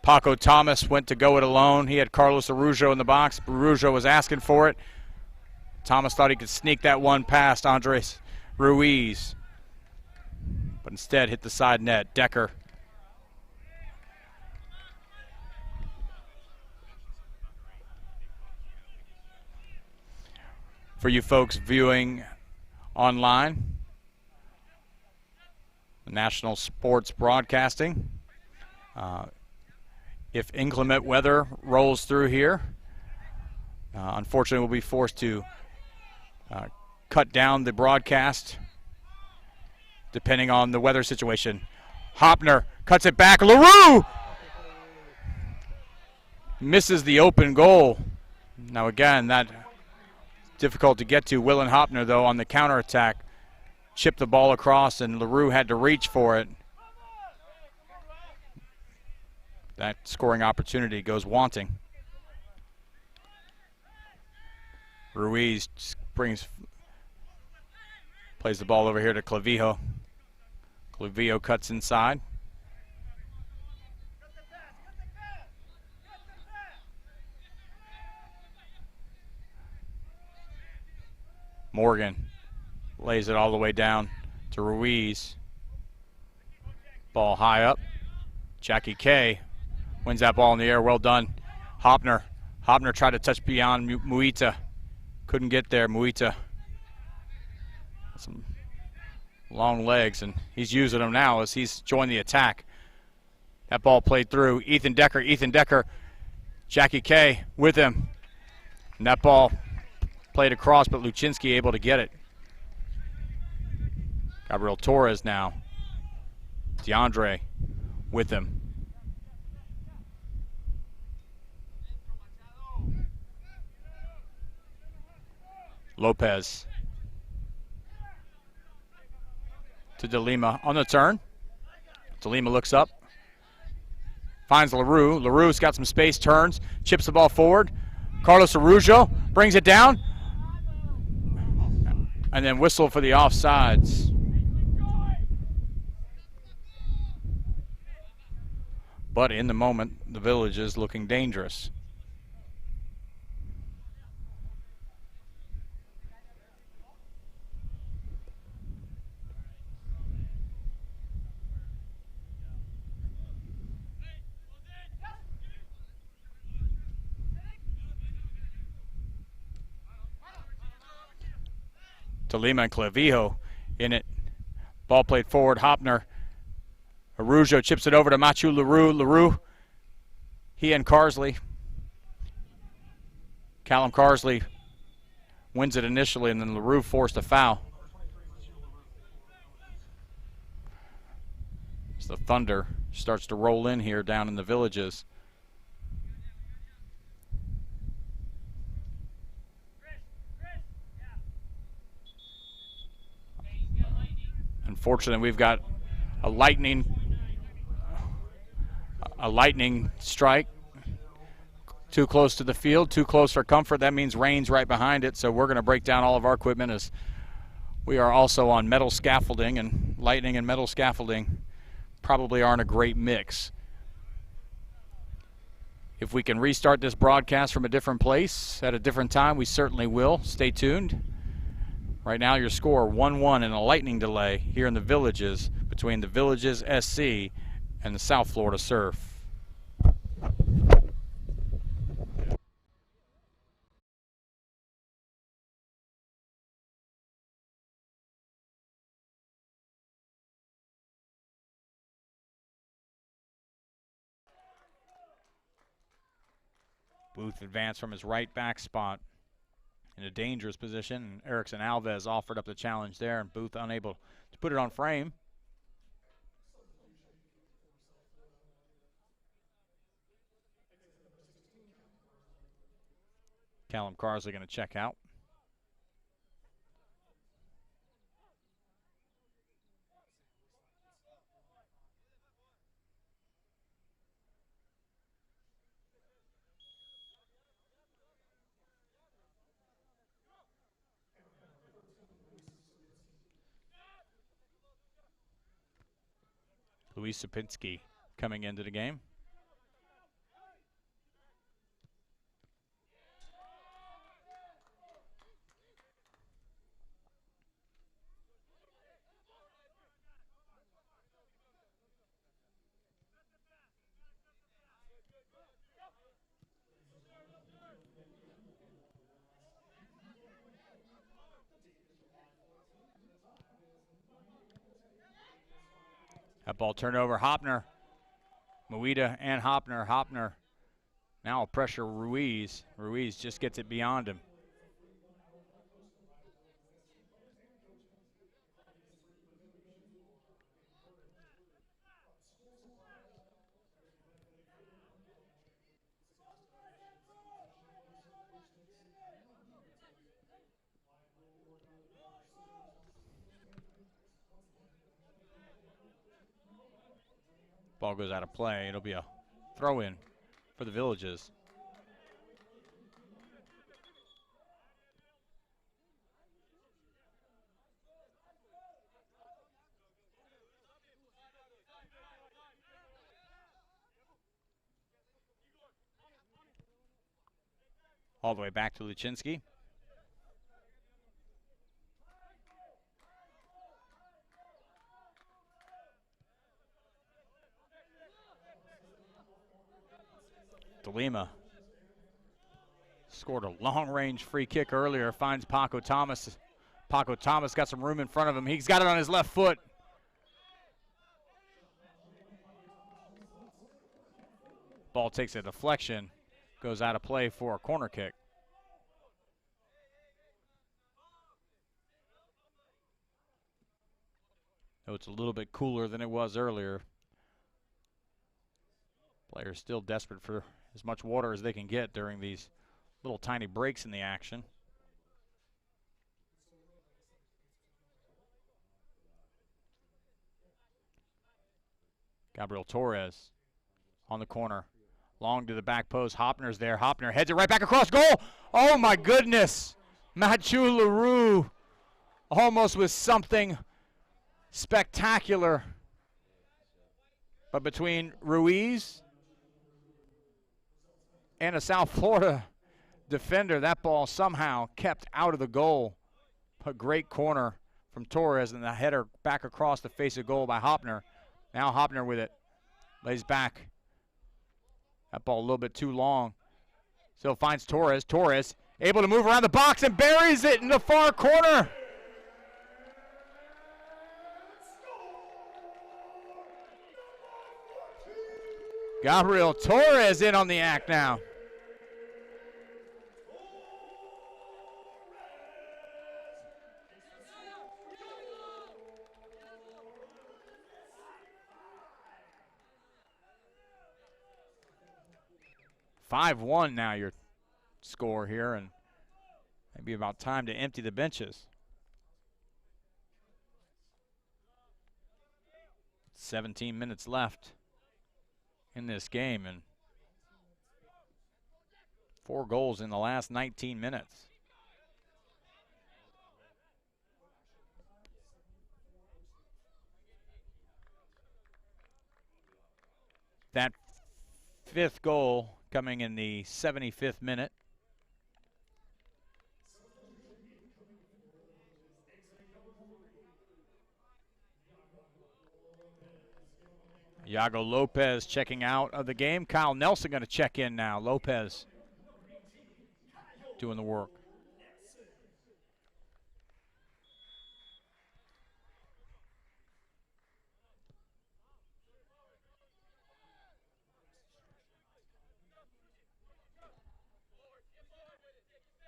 Paco Thomas went to go it alone. He had Carlos Araujo in the box. Araujo was asking for it. Thomas thought he could sneak that one past Andres Ruiz, but instead hit the side net. Decker. For you folks viewing online, National Sports Broadcasting, if inclement weather rolls through here, unfortunately we'll be forced to cut down the broadcast depending on the weather situation. Hopner cuts it back. LaRue misses the open goal. Now again, that difficult to get to. Willen Hopner, though, on the counterattack, chipped the ball across, and LaRue had to reach for it. That scoring opportunity goes wanting. Ruiz plays the ball over here to Clavillo. Clavillo cuts inside. Morgan lays it all the way down to Ruiz. Ball high up. Jackie K wins that ball in the air. Well done. Hopner tried to touch beyond Muita. Couldn't get there. Muita. Some long legs, and he's using them now as he's joined the attack. That ball played through. Ethan Decker. Jackie K with him. And that ball played across, but Luczynski able to get it. Gabriel Torres now. DeAndre with him. Lopez to DeLima on the turn. DeLima looks up. Finds LaRue. LaRue's got some space, turns, chips the ball forward. Carlos Araujo brings it down. And then whistle for the offsides. But in the moment, the Village is looking dangerous. Tolima and Clavijo in it. Ball played forward. Hopner. Arujo chips it over to Machu LaRue. LaRue. He and Carsley. Callum Carsley wins it initially, and then LaRue forced a foul. As the Thunder starts to roll in here down in the Villages. Unfortunately, we've got a lightning strike. Too close to the field, too close for comfort. That means rain's right behind it, so we're going to break down all of our equipment as we are also on metal scaffolding, and lightning and metal scaffolding probably aren't a great mix. If we can restart this broadcast from a different place at a different time, we certainly will. Stay tuned. Right now your score 1-1 in a lightning delay here in the Villages between the Villages SC and the South Florida Surf. Booth advanced from his right back spot in a dangerous position. Erickson Alves offered up the challenge there, and Booth unable to put it on frame. Callum Carsley going to check out. Luis Sapinski coming into the game. That ball turned over. Hopner. Moida and Hopner. Hopner now will pressure Ruiz. Ruiz just gets it beyond him. Ball goes out of play. It'll be a throw-in for the Villages. All the way back to Luczynski. Tolima scored a long-range free kick earlier, finds Paco Thomas. Paco Thomas got some room in front of him. He's got it on his left foot. Ball takes a deflection, goes out of play for a corner kick. Oh, it's a little bit cooler than it was earlier. Players still desperate for as much water as they can get during these little tiny breaks in the action. Gabriel Torres on the corner. Long to the back post. Hopner's there. Hopner heads it right back across goal. Oh, my goodness. Mathieu Leroux almost with something spectacular. But between Ruiz and a South Florida defender, that ball somehow kept out of the goal. A great corner from Torres, and the header back across the face of goal by Hopner. Now Hopner with it. Lays back. That ball a little bit too long. Still finds Torres. Torres able to move around the box and buries it in the far corner. Gabriel Torres in on the act now. (5-1) now your score here, and maybe about time to empty the benches. 17 minutes left in this game, and 4 goals in the last 19 minutes. That 5th goal coming in the 75th minute. Iago Lopez checking out of the game. Kyle Nelson going to check in now. Lopez doing the work.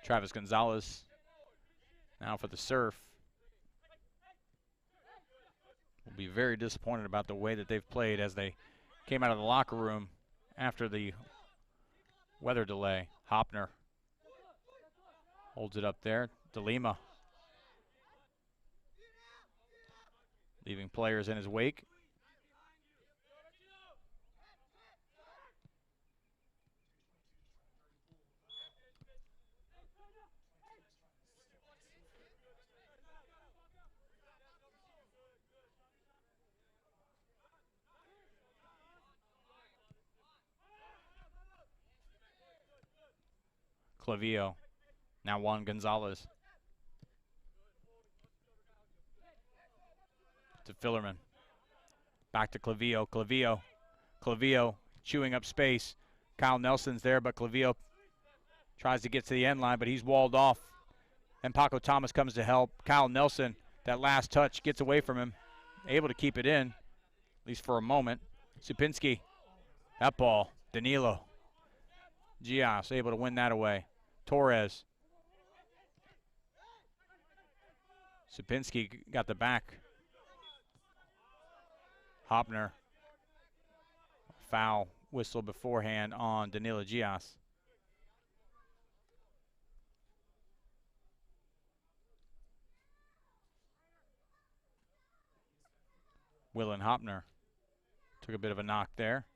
Travis Gonzalez now for the Surf. Will be very disappointed about the way that they've played as they came out of the locker room after the weather delay. Hopner holds it up there. DeLima leaving players in his wake. Clavillo, now Juan Gonzalez. To Fillerman. Back to Clavillo. Clavillo chewing up space. Kyle Nelson's there, but Clavillo tries to get to the end line, but he's walled off. And Paco Thomas comes to help. Kyle Nelson, that last touch, gets away from him. Able to keep it in, at least for a moment. Supinski, that ball. Danilo. Gias able to win that away. Torres. Supinski got the back. Hopner. Foul whistle beforehand on Danilo Gias. Willen Hopner took a bit of a knock there.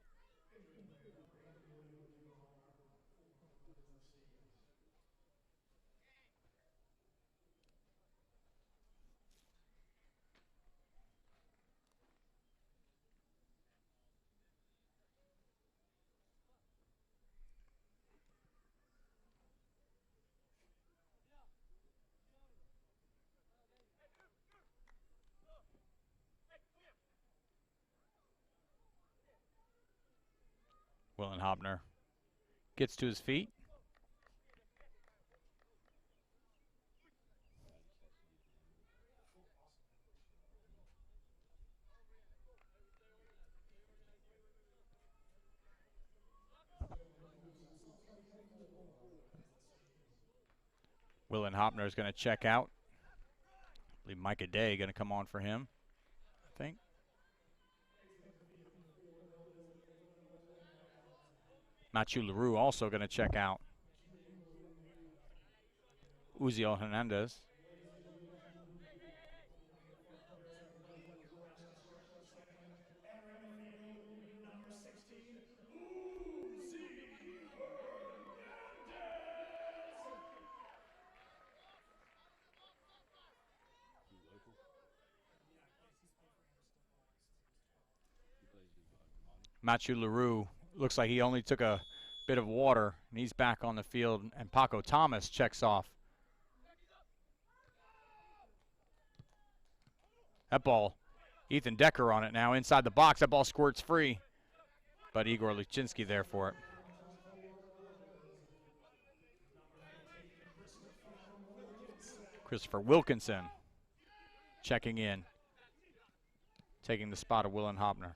Willen Hopner gets to his feet. Willen Hopner is going to check out. I believe Micah Day going to come on for him, I think. Matthew LaRue also going to check out. Uziel Hernandez. Matthew LaRue looks like he only took a bit of water, and he's back on the field, and Paco Thomas checks off. That ball, Ethan Decker on it now, inside the box. That ball squirts free, but Igor Luczynski there for it. Christopher Wilkinson checking in, taking the spot of Willen Hopner.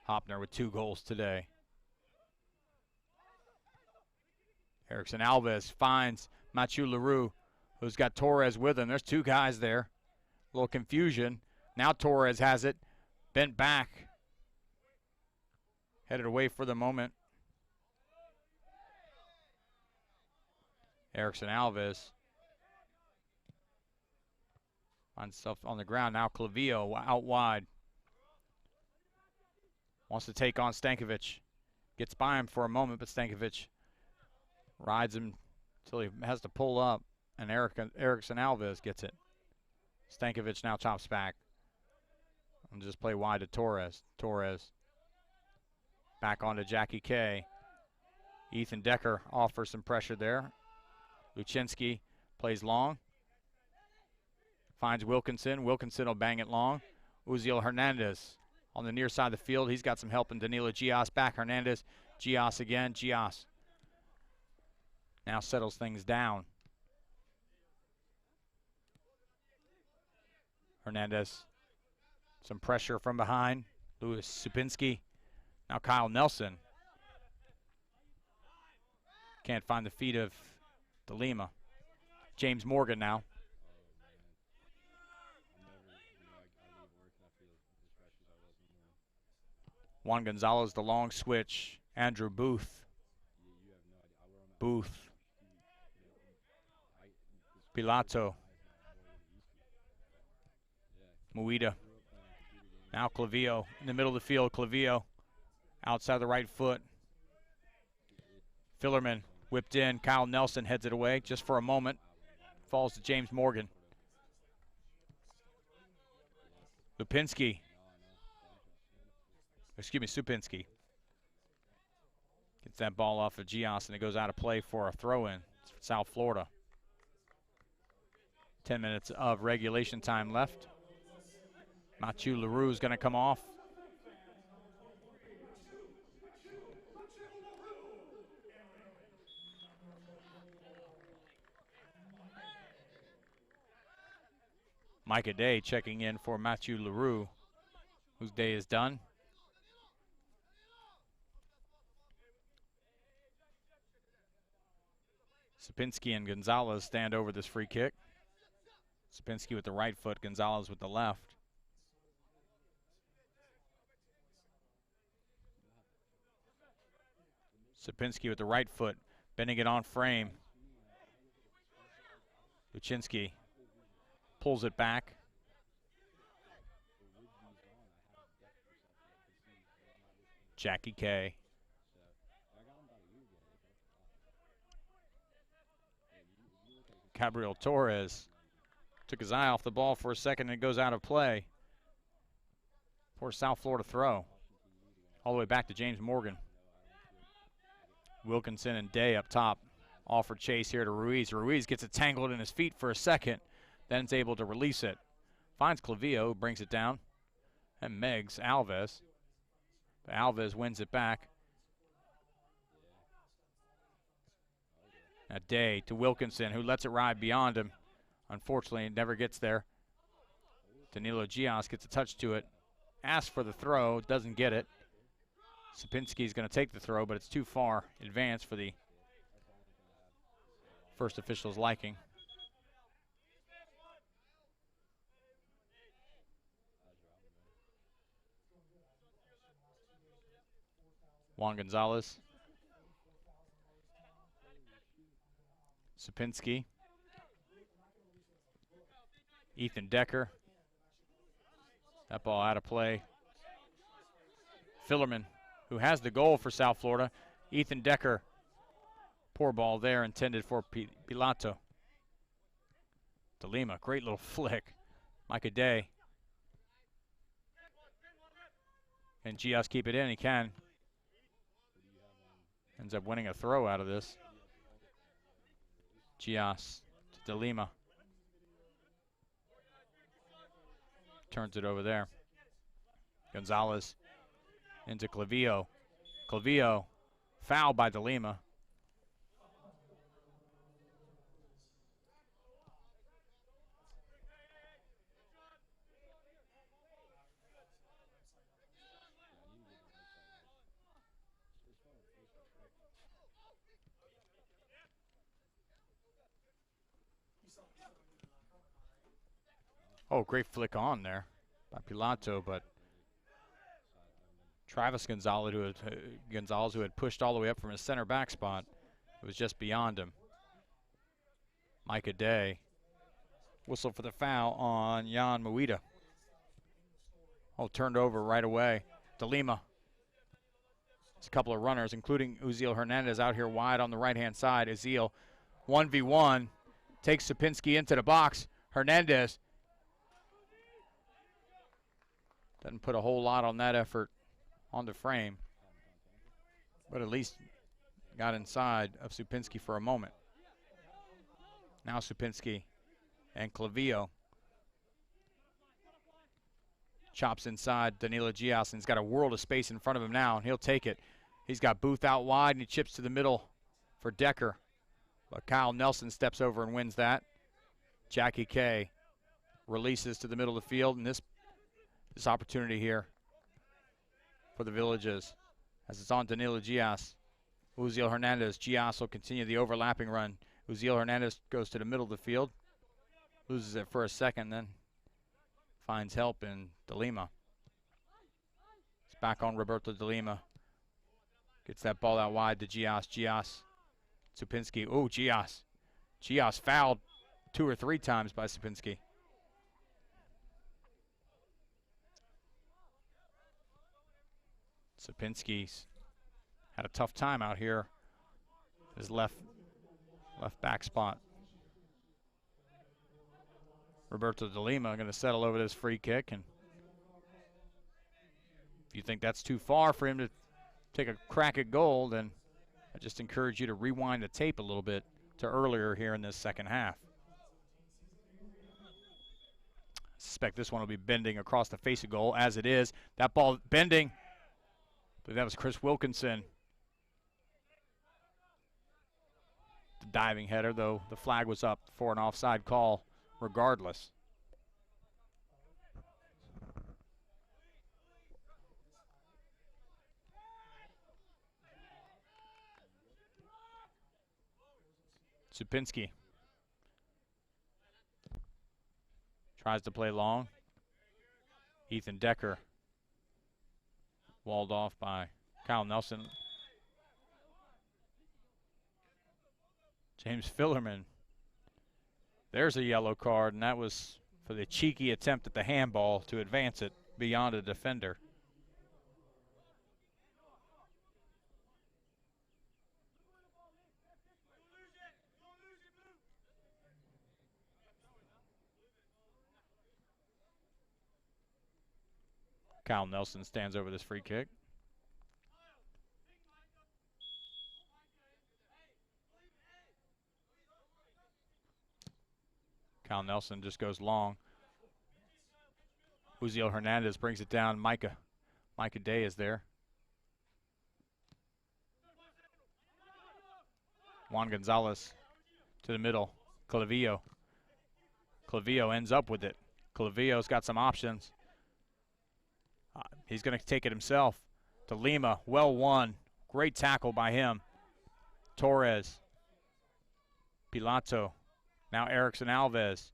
Hopner with 2 goals today. Erickson Alves finds Mathieu Leroux, who's got Torres with him. There's 2 guys there. A little confusion. Now Torres has it. Bent back. Headed away for the moment. Erickson Alves finds himself on the ground. Now Clavillo out wide. Wants to take on Stankovic. Gets by him for a moment, but Stankovic rides him until he has to pull up, and Erickson Alves gets it. Stankovic now chops back. And just play wide to Torres. Torres back onto Jackie K. Ethan Decker offers some pressure there. Luczynski plays long. Finds Wilkinson. Wilkinson will bang it long. Uziel Hernandez on the near side of the field. He's got some help in Danilo Gias. Back Hernandez. Gias again. Gias now settles things down. Hernandez. Some pressure from behind. Louis Supinski. Now Kyle Nelson. Can't find the feet of De Lima. James Morgan now. Juan Gonzalez, the long switch. Andrew Booth. Booth. Pilato. Muida. Now Clavillo in the middle of the field. Clavillo outside the right foot. Fillerman whipped in. Kyle Nelson heads it away just for a moment. Falls to James Morgan. Supinski. Gets that ball off of Gias, and it goes out of play for a throw-in. It's for South Florida. 10 minutes of regulation time left. Mathieu Leroux is going to come off. Micah Day checking in for Mathieu Leroux, whose day is done. Supinski and Gonzalez stand over this free kick. Supinski with the right foot, Gonzalez with the left. Supinski with the right foot, bending it on frame. Luczynski pulls it back. Jackie K. Gabriel Torres took his eye off the ball for a second and it goes out of play for a South Florida throw. All the way back to James Morgan. Wilkinson and Day up top. Offer chase here to Ruiz. Ruiz gets it tangled in his feet for a second, then is able to release it. Finds Clavillo, who brings it down, and Meggs Alves. But Alves wins it back. A Day to Wilkinson, who lets it ride beyond him. Unfortunately, it never gets there. Danilo Gias gets a touch to it. Asks for the throw, doesn't get it. Supinski's going to take the throw, but it's too far advanced for the first official's liking. Juan Gonzalez. Supinski. Ethan Decker. That ball out of play. Fillerman, who has the goal for South Florida. Ethan Decker. Poor ball there, intended for Pilato. De Lima, great little flick. Micah Day. Can Gias keep it in? He can. Ends up winning a throw out of this. Gias to De Lima. Turns it over there. Gonzalez into Clavillo. Clavillo fouled by De Lima. Oh, great flick on there by Pilato, but Travis Gonzalez, who had pushed all the way up from his center back spot, it was just beyond him. Micah Day, whistle for the foul on Jan Muida. Oh, turned over right away. DeLima. It's a couple of runners, including Uziel Hernandez out here wide on the right-hand side. Uziel, 1v1, takes Supinski into the box. Hernandez doesn't put a whole lot on that effort on the frame, but at least got inside of Supinski for a moment. Now Supinski and Clavillo. Chops inside Danilo Gias, and he's got a world of space in front of him now, and he'll take it. He's got Booth out wide, and he chips to the middle for Decker. But Kyle Nelson steps over and wins that. Jackie K releases to the middle of the field, and this opportunity here for the Villages as it's on Danilo Gias. Uziel Hernandez. Gias will continue the overlapping run. Uziel Hernandez goes to the middle of the field, loses it for a second, then finds help in DeLima. It's back on Roberto DeLima. Gets that ball out wide to Gias. Gias. Supinski. Oh, Gias. Gias fouled 2 or 3 times by Supinski. Supinski's had a tough time out here. His left back spot. Roberto DeLima going to settle over this free kick, and if you think that's too far for him to take a crack at goal, then I just encourage you to rewind the tape a little bit to earlier here in this second half. I suspect this one will be bending across the face of goal, as it is. That ball bending, I believe that was Chris Wilkinson. The diving header, though the flag was up for an offside call regardless. Supinski tries to play long. Ethan Decker walled off by Kyle Nelson. James Fillerman. There's a yellow card, and that was for the cheeky attempt at the handball to advance it beyond a defender. Kyle Nelson stands over this free kick. Kyle Nelson just goes long. Uziel Hernandez brings it down. Micah Day is there. Juan Gonzalez to the middle. Clavillo ends up with it. Clavillo's got some options. He's going to take it himself. DeLima, well won. Great tackle by him. Torres. Pilato. Now Erickson Alves.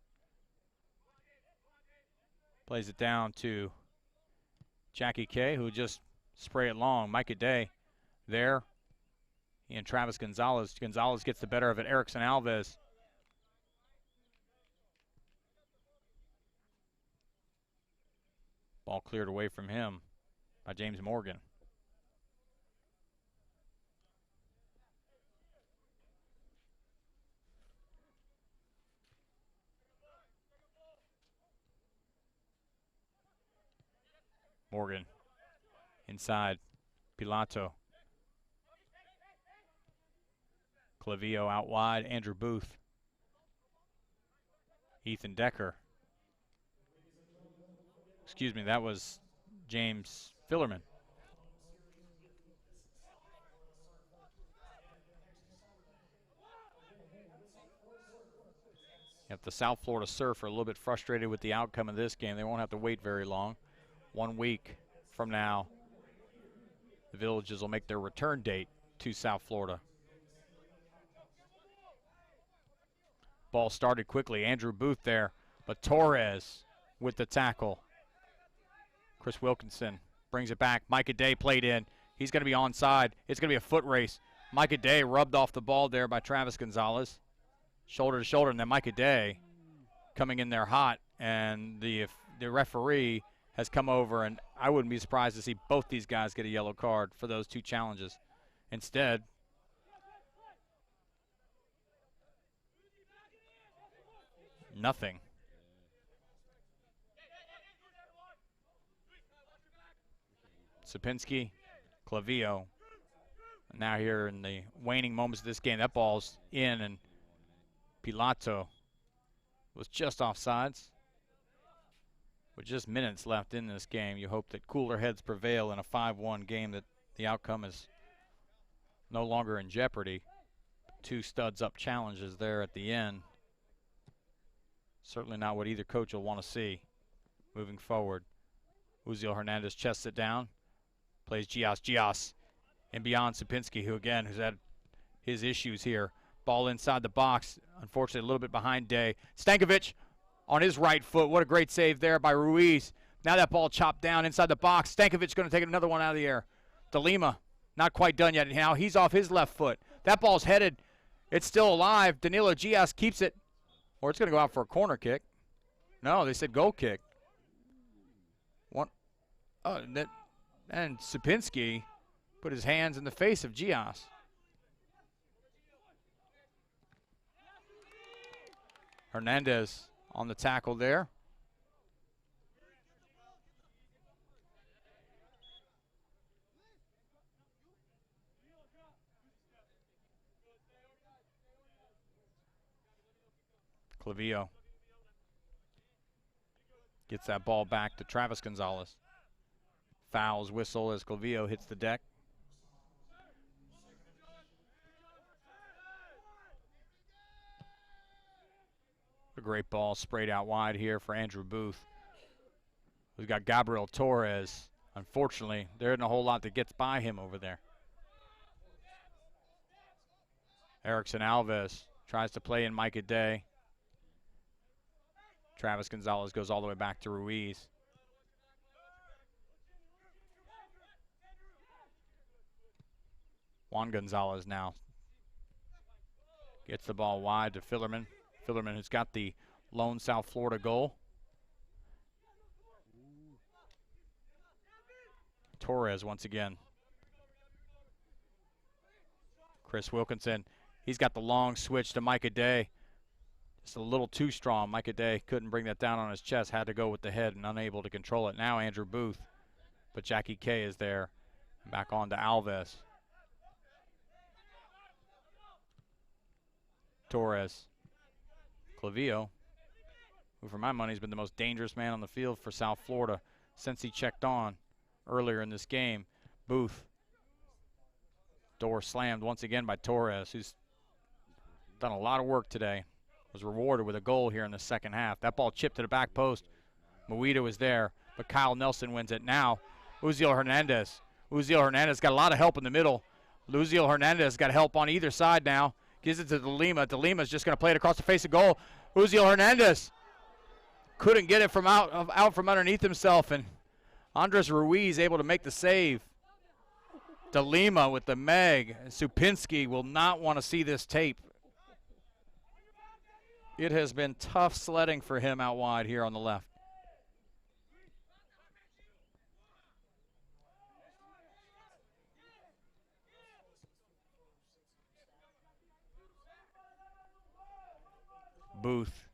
Plays it down to Jackie K, who just spray it long. Micah Day there. He and Travis Gonzalez. Gonzalez gets the better of it. Erickson Alves. Ball cleared away from him by James Morgan. Morgan inside. Pilato. Clavillo out wide. Andrew Booth. Ethan Decker. Excuse me, that was James Fillerman. If the South Florida Surf are a little bit frustrated with the outcome of this game, they won't have to wait very long. 1 week from now, the Villages will make their return date to South Florida. Ball started quickly. Andrew Booth there, but Torres with the tackle. Chris Wilkinson brings it back. Micah Day played in. He's going to be onside. It's going to be a foot race. Micah Day rubbed off the ball there by Travis Gonzalez. Shoulder to shoulder, and then Micah Day coming in there hot, and the referee has come over, and I wouldn't be surprised to see both these guys get a yellow card for those two challenges. Instead, nothing. Sapinski, Clavillo. Now here in the waning moments of this game, that ball's in, and Pilato was just offsides. With just minutes left in this game, you hope that cooler heads prevail in a 5-1 game, that the outcome is no longer in jeopardy. Two studs up challenges there at the end. Certainly not what either coach will want to see moving forward. Uziel Hernandez chests it down. Plays Gias and beyond Sapinski, who again has had his issues here. Ball inside the box, unfortunately a little bit behind Day. Stankovic on his right foot. What a great save there by Ruiz. Now that ball chopped down inside the box. Stankovic going to take another one out of the air. DeLima not quite done yet. Now he's off his left foot. That ball's headed. It's still alive. Danilo Gias keeps it. Or it's going to go out for a corner kick. No, they said goal kick. One. Oh, and Sapinski put his hands in the face of Gias. Hernandez on the tackle there. Clavillo gets that ball back to Travis Gonzalez. Fouls whistle as Clavillo hits the deck. A great ball sprayed out wide here for Andrew Booth. We've got Gabriel Torres. Unfortunately, there isn't a whole lot that gets by him over there. Erickson Alves tries to play in Micah Day. Travis Gonzalez goes all the way back to Ruiz. Juan Gonzalez now gets the ball wide to Fillerman. Fillerman, who's got the lone South Florida goal. Torres once again. Chris Wilkinson, he's got the long switch to Micah Day. Just a little too strong. Micah Day couldn't bring that down on his chest, had to go with the head and unable to control it. Now Andrew Booth, but Jackie K is there. Back on to Alves. Torres. Clavillo, who for my money has been the most dangerous man on the field for South Florida since he checked on earlier in this game. Booth. Door slammed once again by Torres, who's done a lot of work today. Was rewarded with a goal here in the second half. That ball chipped to the back post. Moita was there, but Kyle Nelson wins it. Now, Uziel Hernandez. Uziel Hernandez got a lot of help in the middle. Uziel Hernandez got help on either side now. Gives it to DeLima. DeLima's just going to play it across the face of goal. Uziel Hernandez couldn't get it from out from underneath himself, and Andres Ruiz able to make the save. DeLima with the Meg. Supinski will not want to see this tape. It has been tough sledding for him out wide here on the left. Booth.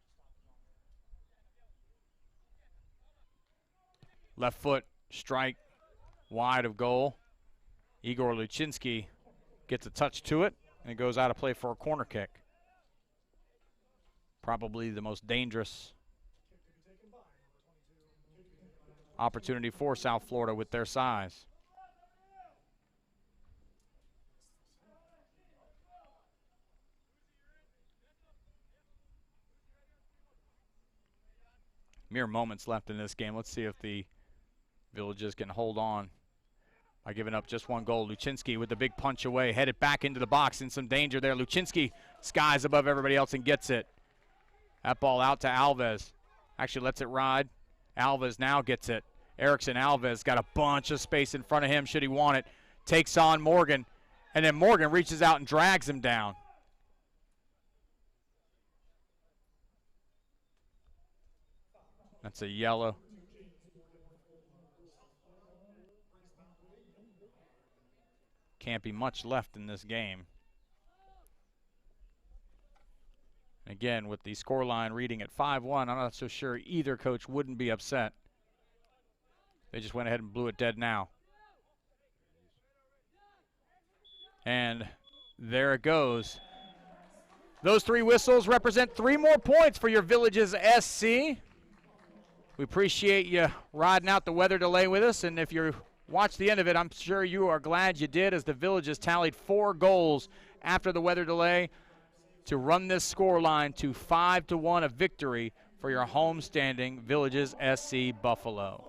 Left foot strike wide of goal. Igor Luchinsky gets a touch to it, and it goes out of play for a corner kick. Probably the most dangerous opportunity for South Florida with their size. Mere moments left in this game. Let's see if the Villages can hold on by giving up just one goal. Luchinsky with the big punch away, headed back into the box, in some danger there. Luchinsky skies above everybody else and gets it. That ball out to Alves. Actually lets it ride. Alves now gets it. Erickson Alves got a bunch of space in front of him should he want it. Takes on Morgan, and then Morgan reaches out and drags him down. That's a yellow. Can't be much left in this game. Again, with the scoreline reading at 5-1, I'm not so sure either coach wouldn't be upset. They just went ahead and blew it dead now. And there it goes. Those 3 whistles represent 3 more points for your Villages SC. We appreciate you riding out the weather delay with us, and if you watched the end of it, I'm sure you are glad you did, as the Villages tallied 4 goals after the weather delay to run this score line to 5-1, a victory for your homestanding Villages SC Buffalo.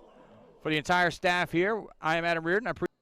For the entire staff here, I am Adam Reardon. I appreciate